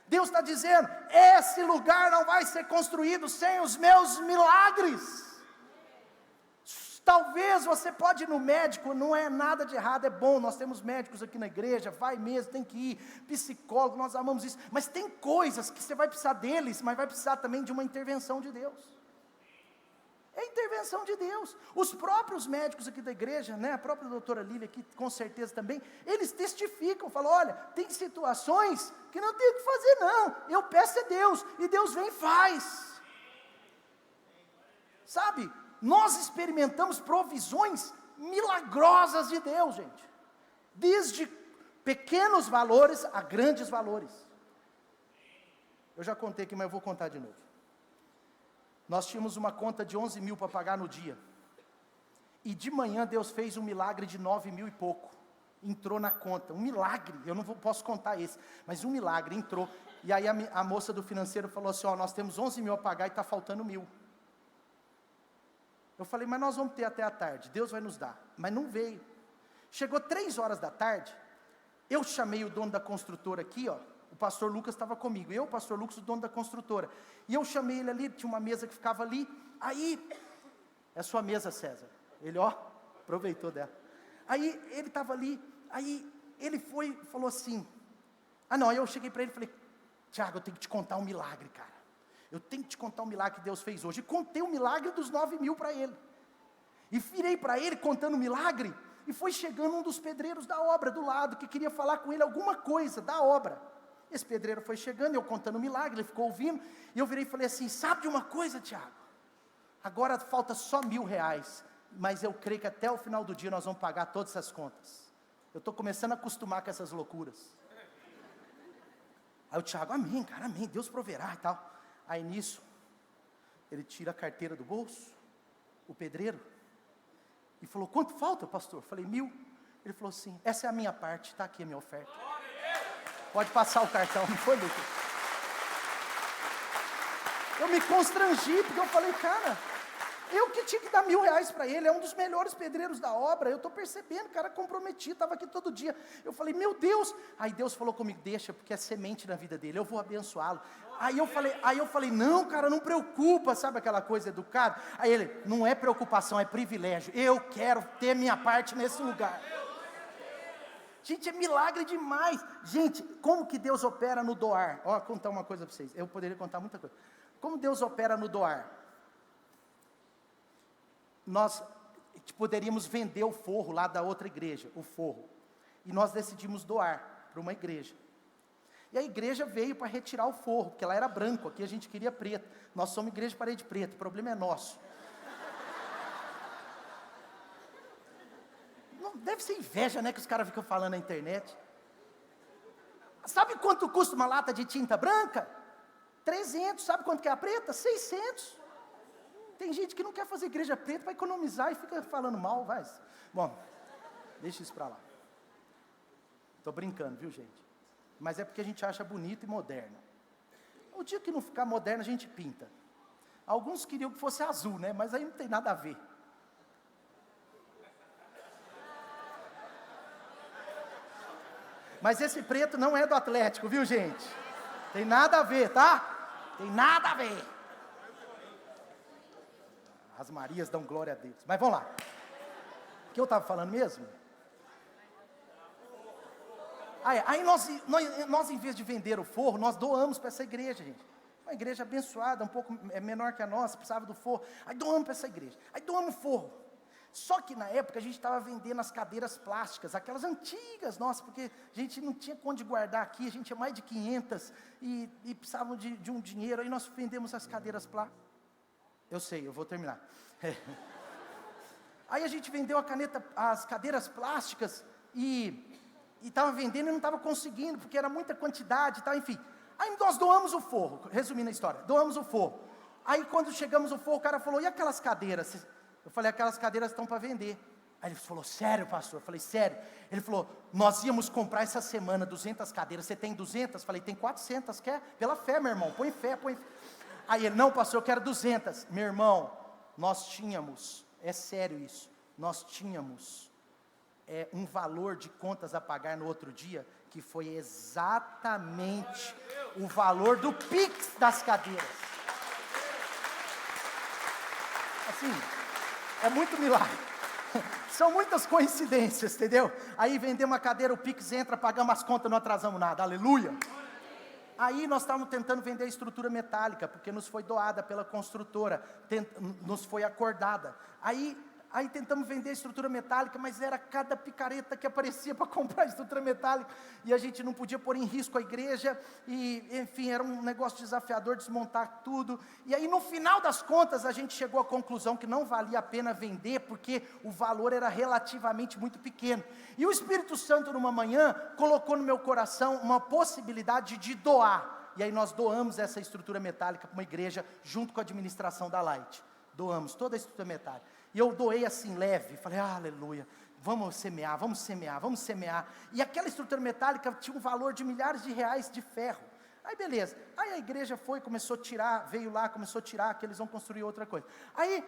Deus está dizendo: esse lugar não vai ser construído sem os meus milagres. Talvez você pode ir no médico, não é nada de errado, é bom, nós temos médicos aqui na igreja, vai mesmo, tem que ir, psicólogo, nós amamos isso, mas tem coisas que você vai precisar deles, mas vai precisar também de uma intervenção de Deus. É intervenção de Deus. Os próprios médicos aqui da igreja, né, a própria doutora Lívia aqui, com certeza também, eles testificam, falam: olha, tem situações que não tem o que fazer não, eu peço a Deus, e Deus vem e faz. Sabe? Nós experimentamos provisões milagrosas de Deus, gente, desde pequenos valores a grandes valores. Eu já contei aqui, mas eu vou contar de novo. Nós tínhamos uma conta de 11 mil para pagar no dia, e de manhã Deus fez um milagre de 9 mil e pouco, entrou na conta, um milagre, eu não posso contar esse, mas um milagre, entrou, e aí a moça do financeiro falou assim: ó, nós temos 11 mil a pagar e está faltando 1.000. Eu falei: mas nós vamos ter até a tarde, Deus vai nos dar. Mas não veio. Chegou 3 horas da tarde, eu chamei o dono da construtora aqui, ó, o pastor Lucas estava comigo, eu, o pastor Lucas, o dono da construtora, e eu chamei ele ali, tinha uma mesa que ficava ali, aí, é a sua mesa, César, ele, ó, aproveitou dela, aí ele estava ali, aí ele falou assim, aí eu cheguei para ele e falei: Tiago, eu tenho que te contar um milagre, cara. Eu tenho que te contar um milagre que Deus fez hoje. E contei o milagre dos 9 mil para ele. E virei para ele contando o milagre. E foi chegando um dos pedreiros da obra do lado, que queria falar com ele alguma coisa da obra. Esse pedreiro foi chegando, eu contando o milagre, ele ficou ouvindo. E eu virei e falei assim: sabe de uma coisa, Tiago? Agora falta só R$1.000. Mas eu creio que até o final do dia nós vamos pagar todas essas contas. Eu estou começando a acostumar com essas loucuras. Aí o Tiago: amém, cara, amém, Deus proverá e tal. Aí nisso, Ele tira a carteira do bolso, o pedreiro, e falou, quanto falta, pastor? Eu falei, 1.000. Ele falou assim, essa é a minha parte, está aqui a minha oferta. Pode passar o cartão, não foi, Lucas? Eu me constrangi, porque eu falei, cara, eu que tinha que dar R$1.000 para ele, é um dos melhores pedreiros da obra, eu estou percebendo, cara comprometido, estava aqui todo dia. Eu falei, meu Deus. Aí Deus falou comigo, deixa, porque é semente na vida dele, eu vou abençoá-lo. Aí eu falei, não, cara, não preocupa, sabe aquela coisa educada? Aí ele, não é preocupação, é privilégio, eu quero ter minha parte nesse lugar. Gente, é milagre demais. Gente, como que Deus opera no doar? Ó, vou contar uma coisa para vocês, eu poderia contar muita coisa. Como Deus opera no doar? Nós poderíamos vender o forro lá da outra igreja, o forro, e nós decidimos doar para uma igreja. E a igreja veio para retirar o forro, porque lá era branco, aqui a gente queria preto. Nós somos igreja de parede preta, o problema é nosso. Não, deve ser inveja, né, que os caras ficam falando na internet. Sabe quanto custa uma lata de tinta branca? 300, sabe quanto que é a preta? 600. Tem gente que não quer fazer igreja preta para economizar e fica falando mal, vai. Bom, deixa isso para lá. Estou brincando, viu, gente? Mas é porque a gente acha bonito e moderno. O dia que não ficar moderno, a gente pinta. Alguns queriam que fosse azul, né? Mas aí não tem nada a ver. Mas esse preto não é do Atlético, viu, gente? Tem nada a ver, tá? Tem nada a ver. As Marias dão glória a Deus. Mas vamos lá. O que eu estava falando mesmo? Aí nós, em vez de vender o forro, nós doamos para essa igreja, gente. Uma igreja abençoada, um pouco menor que a nossa, precisava do forro. Aí doamos para essa igreja. Aí doamos o forro. Só que na época a gente estava vendendo as cadeiras plásticas, aquelas antigas, nossa, porque a gente não tinha onde guardar aqui, a gente tinha mais de 500 e precisavam de um dinheiro. Aí nós vendemos as cadeiras plásticas. Eu sei, eu vou terminar. Aí a gente vendeu as cadeiras plásticas e estava vendendo e não estava conseguindo, porque era muita quantidade e tal, enfim. Aí nós doamos o forro, resumindo a história, doamos o forro. Aí quando chegamos o forro, o cara falou, e aquelas cadeiras? Eu falei, aquelas cadeiras estão para vender. Aí ele falou, sério, pastor? Eu falei, sério. Ele falou, nós íamos comprar essa semana 200 cadeiras, você tem 200? Eu falei, tem 400, quer? Pela fé, meu irmão, põe fé, põe fé. Aí ele, não, pastor, eu quero 200. Meu irmão, nós tínhamos, é sério isso, nós tínhamos um valor de contas a pagar no outro dia, que foi exatamente o valor do Pix das cadeiras. Assim, é muito milagre. São muitas coincidências, entendeu? Aí vendemos uma cadeira, o Pix entra, pagamos as contas, não atrasamos nada, aleluia. Aí nós estávamos tentando vender a estrutura metálica, porque nos foi doada pela construtora, nos foi acordada. Aí tentamos vender a estrutura metálica, mas era cada picareta que aparecia para comprar a estrutura metálica, e a gente não podia pôr em risco a igreja, e enfim, era um negócio desafiador desmontar tudo. E aí no final das contas a gente chegou à conclusão que não valia a pena vender, porque o valor era relativamente muito pequeno. E o Espírito Santo numa manhã colocou no meu coração uma possibilidade de doar. E aí nós doamos essa estrutura metálica para uma igreja, junto com a administração da Light. Doamos toda a estrutura metálica. E eu doei assim, leve, falei, aleluia, vamos semear, vamos semear, vamos semear. E aquela estrutura metálica tinha um valor de milhares de reais de ferro. Aí beleza, aí a igreja começou a tirar, veio lá, começou a tirar, que eles vão construir outra coisa. Aí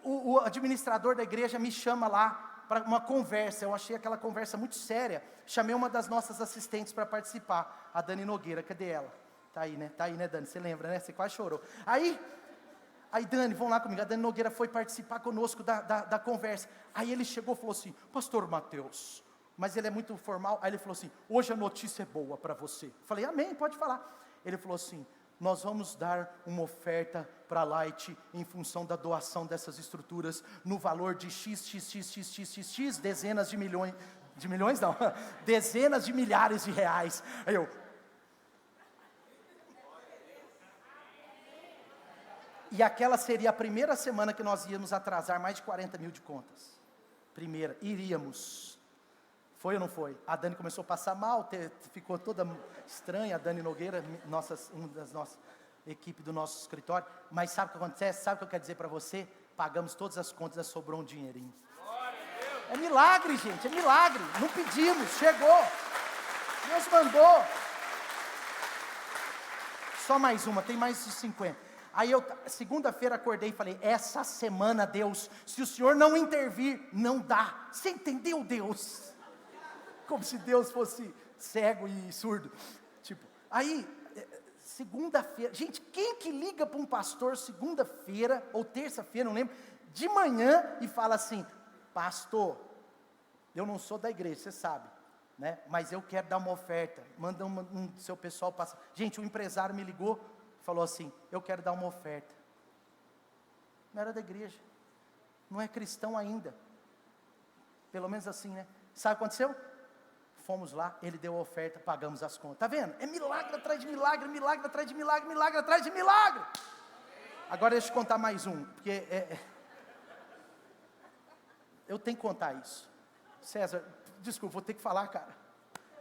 o administrador da igreja me chama lá, para uma conversa. Eu achei aquela conversa muito séria, chamei uma das nossas assistentes para participar, a Dani Nogueira, cadê ela? Tá aí, né, Dani, você lembra, né, você quase chorou. Aí Dani, vão lá comigo, a Dani Nogueira foi participar conosco da conversa. Aí ele chegou e falou assim, pastor Mateus, mas ele é muito formal, aí ele falou assim, hoje a notícia é boa para você. Falei, amém, pode falar. Ele falou assim, nós vamos dar uma oferta para a Light em função da doação dessas estruturas no valor de x, dezenas de milhões não, dezenas de milhares de reais. Aí eu... E aquela seria a primeira semana que nós íamos atrasar mais de 40 mil de contas. Primeira, iríamos. Foi ou não foi? A Dani começou a passar mal, ficou toda estranha, a Dani Nogueira, uma das nossas. equipe do nosso escritório, mas sabe o que acontece? Sabe o que eu quero dizer para você? Pagamos todas as contas, sobrou um dinheirinho. É milagre, gente, é milagre. Não pedimos, chegou. Deus mandou. Só mais uma, tem mais de 50. Aí eu, segunda-feira, acordei e falei, essa semana, Deus, se o Senhor não intervir, não dá. Você entendeu, Deus? Como se Deus fosse cego e surdo. Tipo, aí, segunda-feira, gente, quem que liga para um pastor segunda-feira, ou terça-feira, não lembro, de manhã e fala assim, pastor, eu não sou da igreja, você sabe, né? Mas eu quero dar uma oferta, manda um do seu pessoal passar. Gente, o empresário me ligou, falou assim, eu quero dar uma oferta. Não era da igreja, não é cristão ainda, pelo menos assim, né? Sabe o que aconteceu? Fomos lá, ele deu a oferta, pagamos as contas. Está vendo? É milagre atrás de milagre, milagre atrás de milagre, milagre atrás de milagre. Agora deixa eu contar mais um, porque eu tenho que contar isso. César, desculpa, vou ter que falar, cara.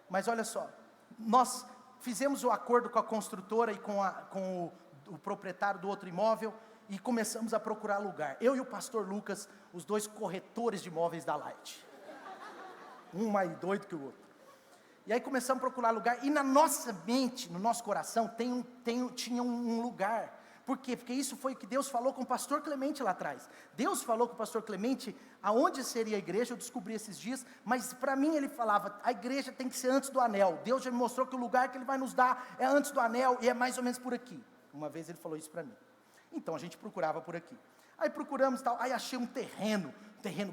Mas olha só, nós fizemos o acordo com a construtora e com o proprietário do outro imóvel e começamos a procurar lugar. Eu e o pastor Lucas, os dois corretores de imóveis da Light. Um mais doido que o outro. E aí começamos a procurar lugar, e na nossa mente, no nosso coração, tinha um lugar. Por quê? Porque isso foi o que Deus falou com o pastor Clemente lá atrás. Deus falou com o pastor Clemente, aonde seria a igreja, eu descobri esses dias, mas para mim ele falava, a igreja tem que ser antes do anel. Deus já me mostrou que o lugar que ele vai nos dar é antes do anel, e é mais ou menos por aqui. Uma vez ele falou isso para mim. Então a gente procurava por aqui. Aí procuramos tal, aí achei um terreno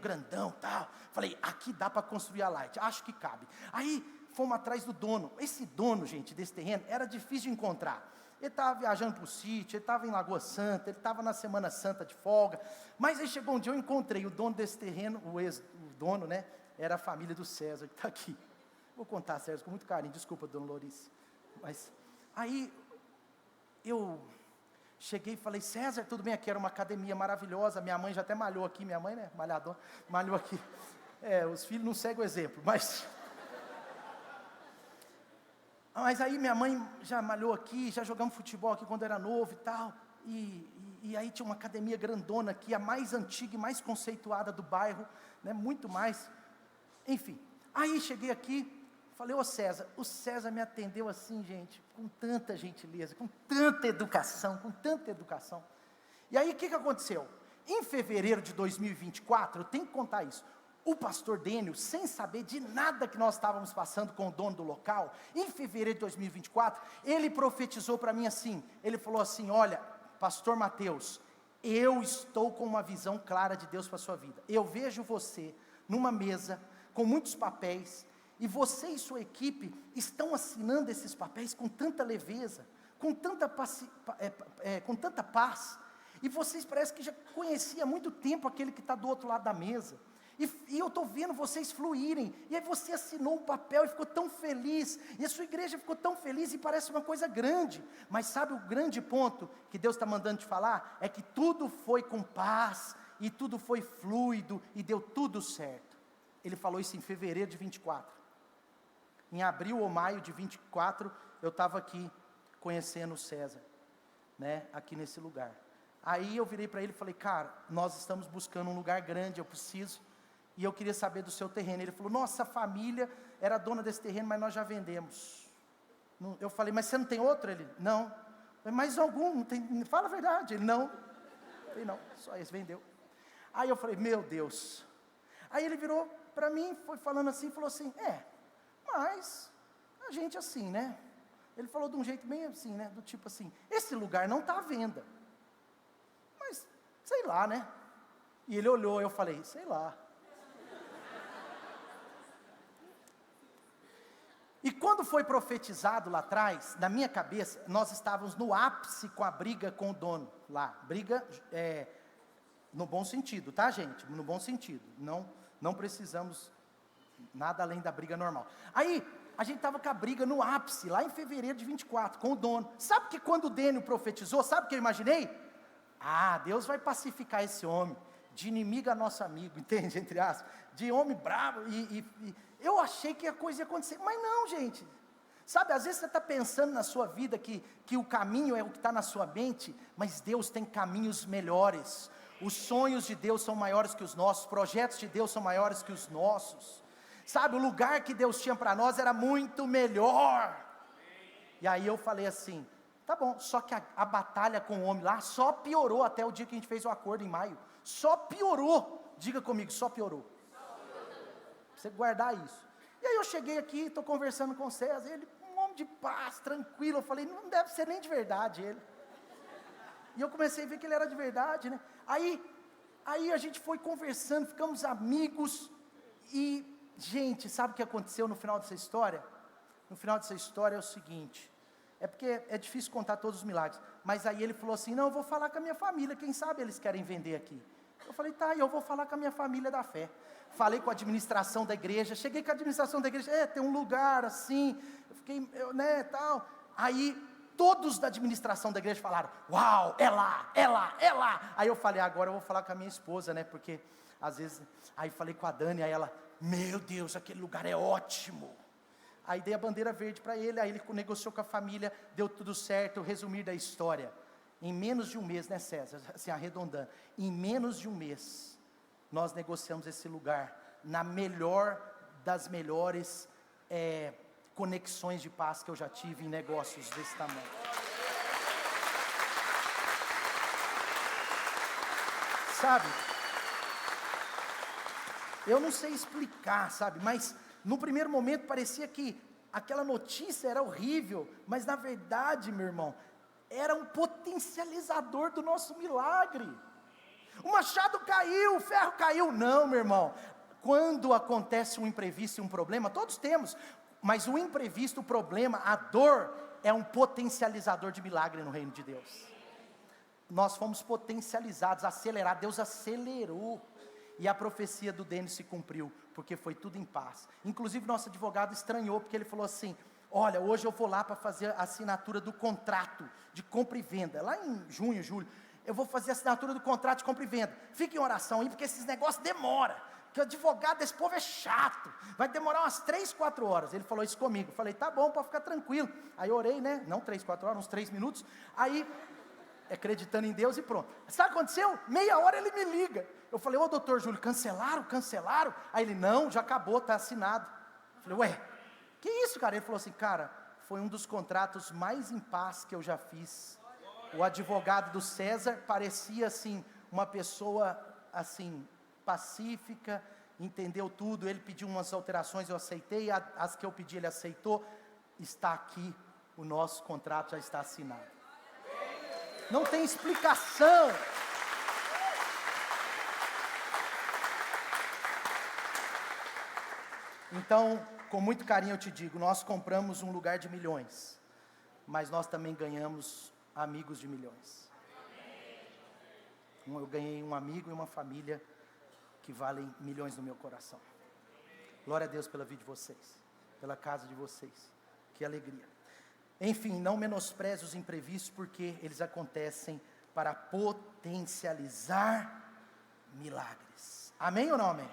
grandão tal. Falei, aqui dá para construir a Light, acho que cabe. Aí fomos atrás do dono. Esse dono, gente, desse terreno, era difícil de encontrar. Ele estava viajando para o sítio, ele estava em Lagoa Santa, ele estava na Semana Santa de folga. Mas aí chegou um dia, eu encontrei o dono desse terreno, o dono, né, era a família do César, que está aqui. Vou contar, César, com muito carinho, desculpa, dona Lorice. Mas, aí, eu cheguei e falei, César, tudo bem? Aqui era uma academia maravilhosa, minha mãe já até malhou aqui, minha mãe, né, malhador, malhou aqui. Os filhos não seguem o exemplo, mas aí minha mãe já malhou aqui, já jogamos futebol aqui quando era novo e tal, e aí tinha uma academia grandona aqui, a mais antiga e mais conceituada do bairro, né, muito mais, enfim, aí cheguei aqui, falei, ô César, o César me atendeu assim, gente, com tanta gentileza, com tanta educação, e aí o que aconteceu? Em fevereiro de 2024, eu tenho que contar isso, o pastor Dênio, sem saber de nada que nós estávamos passando com o dono do local, em fevereiro de 2024, ele profetizou para mim assim, ele falou assim, olha, pastor Mateus, eu estou com uma visão clara de Deus para a sua vida, eu vejo você numa mesa, com muitos papéis, e você e sua equipe estão assinando esses papéis com tanta leveza, com tanta paz, e vocês parecem que já conheciam há muito tempo aquele que está do outro lado da mesa, e eu estou vendo vocês fluírem, e aí você assinou um papel e ficou tão feliz, e a sua igreja ficou tão feliz, e parece uma coisa grande, mas sabe o grande ponto que Deus está mandando te falar? É que tudo foi com paz, e tudo foi fluido, e deu tudo certo. Ele falou isso em fevereiro de 24, em abril ou maio de 24, eu estava aqui, conhecendo o César, né, aqui nesse lugar. Aí eu virei para ele e falei, cara, nós estamos buscando um lugar grande, eu preciso, e eu queria saber do seu terreno. Ele falou, nossa família era dona desse terreno, mas nós já vendemos. Eu falei, mas você não tem outro? Ele, não. Eu falei, mais algum? Não tem, fala a verdade. Ele, não. Eu falei, não, só esse, vendeu. Aí eu falei, meu Deus. Aí ele virou para mim, foi falando assim, falou assim, mas a gente assim, né? Ele falou de um jeito bem assim, né? Do tipo assim, esse lugar não está à venda. Mas, sei lá, né? E ele olhou, eu falei, sei lá. E quando foi profetizado lá atrás, na minha cabeça, nós estávamos no ápice com a briga com o dono lá. Briga no bom sentido, tá, gente? No bom sentido. Não precisamos nada além da briga normal. Aí, a gente estava com a briga no ápice, lá em fevereiro de 24, com o dono. Sabe que quando o Dênio profetizou, sabe o que eu imaginei? Deus vai pacificar esse homem, de inimigo a nosso amigo, entende? Entre aspas, de homem bravo, e eu achei que a coisa ia acontecer, mas não, gente. Sabe, às vezes você está pensando na sua vida que o caminho é o que está na sua mente, mas Deus tem caminhos melhores. Os sonhos de Deus são maiores que os nossos, os projetos de Deus são maiores que os nossos. Sabe, o lugar que Deus tinha para nós era muito melhor. E aí eu falei assim, tá bom, só que a batalha com o homem lá só piorou até o dia que a gente fez o acordo em maio. Só piorou, diga comigo, só piorou. Pra você guardar isso. E aí eu cheguei aqui, estou conversando com o César, ele, um homem de paz, tranquilo, eu falei, não deve ser nem de verdade ele. E eu comecei a ver que ele era de verdade, né? Aí a gente foi conversando, ficamos amigos, e, gente, sabe o que aconteceu no final dessa história? No final dessa história é o seguinte, é porque é difícil contar todos os milagres, mas aí ele falou assim, não, eu vou falar com a minha família, quem sabe eles querem vender aqui. Eu falei, tá, eu vou falar com a minha família da fé. Falei com a administração da igreja, cheguei com a administração da igreja, tem um lugar assim, eu fiquei, tal. Aí, todos da administração da igreja falaram, uau, é lá, é lá, é lá. Aí eu falei, agora eu vou falar com a minha esposa, né, porque, às vezes, aí falei com a Dani, aí ela, meu Deus, aquele lugar é ótimo. Aí dei a bandeira verde para ele, aí ele negociou com a família, deu tudo certo, resumir da história. Em menos de um mês, né, César, assim, arredondando, em menos de um mês, nós negociamos esse lugar, na melhor das melhores conexões de paz que eu já tive em negócios desse tamanho. Sabe, eu não sei explicar, sabe, mas no primeiro momento parecia que aquela notícia era horrível, mas na verdade, meu irmão, era um potencializador do nosso milagre. O machado caiu, o ferro caiu. Não, meu irmão, quando acontece um imprevisto e um problema, todos temos, mas o imprevisto, o problema, a dor, é um potencializador de milagre no reino de Deus. Nós fomos potencializados, acelerados, Deus acelerou, e a profecia do Denis se cumpriu, porque foi tudo em paz. Inclusive nosso advogado estranhou, porque ele falou assim, olha, hoje eu vou lá para fazer a assinatura do contrato de compra e venda, lá em junho, julho, eu vou fazer a assinatura do contrato de compra e venda, fique em oração aí, porque esses negócios demoram, que o advogado desse povo é chato, vai demorar umas 3, 4 horas, ele falou isso comigo, eu falei, tá bom, pode ficar tranquilo, aí eu orei, né, não 3, 4 horas, uns 3 minutos, aí, acreditando em Deus e pronto. Sabe o que aconteceu? Meia hora ele me liga, eu falei, ô doutor Júlio, cancelaram? Aí ele, não, já acabou, está assinado. Eu falei, ué, que isso, cara? Ele falou assim, cara, foi um dos contratos mais em paz que eu já fiz. O advogado do César parecia assim, uma pessoa assim, pacífica, entendeu tudo, ele pediu umas alterações, eu aceitei, as que eu pedi ele aceitou, está aqui, o nosso contrato já está assinado. Não tem explicação. Então, com muito carinho eu te digo, nós compramos um lugar de milhões, mas nós também ganhamos amigos de milhões. Eu ganhei um amigo e uma família que valem milhões no meu coração. Glória a Deus pela vida de vocês, pela casa de vocês, que alegria. Enfim, não menospreze os imprevistos, porque eles acontecem para potencializar milagres. Amém ou não amém?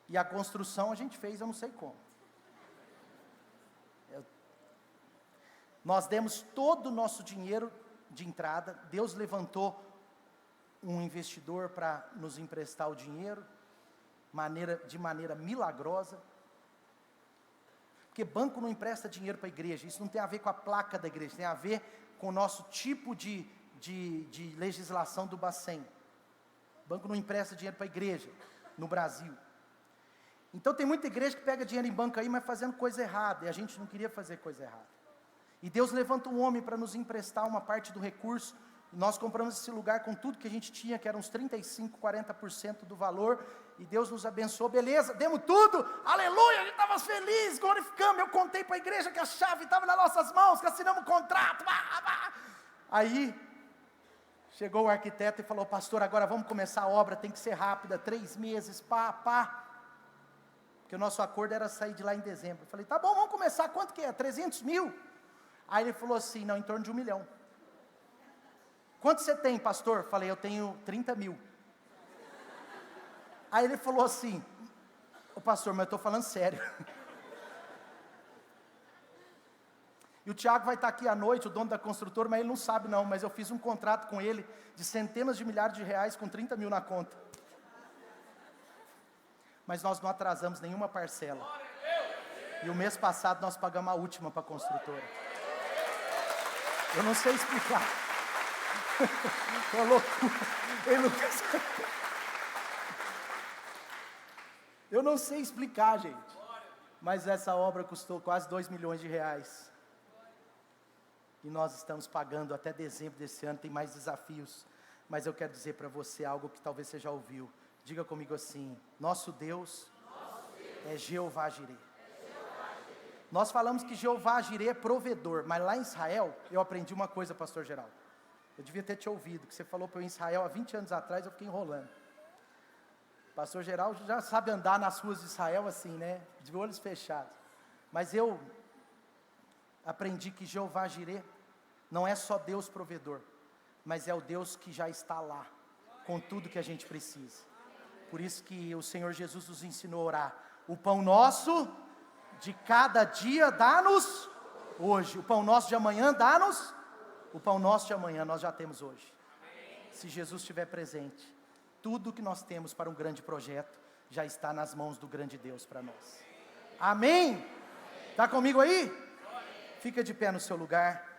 E a construção a gente fez, eu não sei como. Nós demos todo o nosso dinheiro de entrada, Deus levantou um investidor para nos emprestar o dinheiro, de maneira milagrosa, porque banco não empresta dinheiro para a igreja, isso não tem a ver com a placa da igreja, tem a ver com o nosso tipo de legislação do Bacen. Banco não empresta dinheiro para a igreja, no Brasil. Então tem muita igreja que pega dinheiro em banco aí, mas fazendo coisa errada, e a gente não queria fazer coisa errada. E Deus levanta um homem para nos emprestar uma parte do recurso, nós compramos esse lugar com tudo que a gente tinha, que eram uns 35%, 40% do valor, e Deus nos abençoou, beleza, demos tudo, aleluia, a gente estava feliz, glorificamos, eu contei para a igreja que a chave estava nas nossas mãos, que assinamos o contrato, aí, chegou o arquiteto e falou, pastor, agora vamos começar a obra, tem que ser rápida, 3 meses, porque o nosso acordo era sair de lá em dezembro. Eu falei, tá bom, vamos começar, quanto que é? 300 mil? Aí ele falou assim, não, em torno de 1 milhão. Quanto você tem, pastor? Falei, eu tenho 30 mil. Aí ele falou assim, ô pastor, mas eu estou falando sério. E o Tiago vai estar aqui à noite, o dono da construtora, mas ele não sabe não, mas eu fiz um contrato com ele de centenas de milhares de reais com 30 mil na conta. Mas nós não atrasamos nenhuma parcela. E o mês passado nós pagamos a última para a construtora. Eu não sei explicar. Uma loucura. Eu não sei explicar, gente. Mas essa obra custou quase 2 milhões de reais. E nós estamos pagando até dezembro desse ano, tem mais desafios. Mas eu quero dizer para você algo que talvez você já ouviu. Diga comigo assim: nosso Deus é Jeová Jireh. Nós falamos que Jeová Jireh é provedor, mas lá em Israel, eu aprendi uma coisa, pastor Geraldo. Eu devia ter te ouvido, que você falou para eu em Israel há 20 anos atrás, eu fiquei enrolando. Pastor Geraldo já sabe andar nas ruas de Israel assim, né? De olhos fechados. Mas eu aprendi que Jeová Jireh não é só Deus provedor, mas é o Deus que já está lá, com tudo que a gente precisa. Por isso que o Senhor Jesus nos ensinou a orar: o pão nosso de cada dia dá-nos hoje. O pão nosso de amanhã dá-nos. O pão nosso de amanhã nós já temos hoje. Se Jesus estiver presente, tudo que nós temos para um grande projeto já está nas mãos do grande Deus para nós. Amém? Está comigo aí? Fica de pé no seu lugar.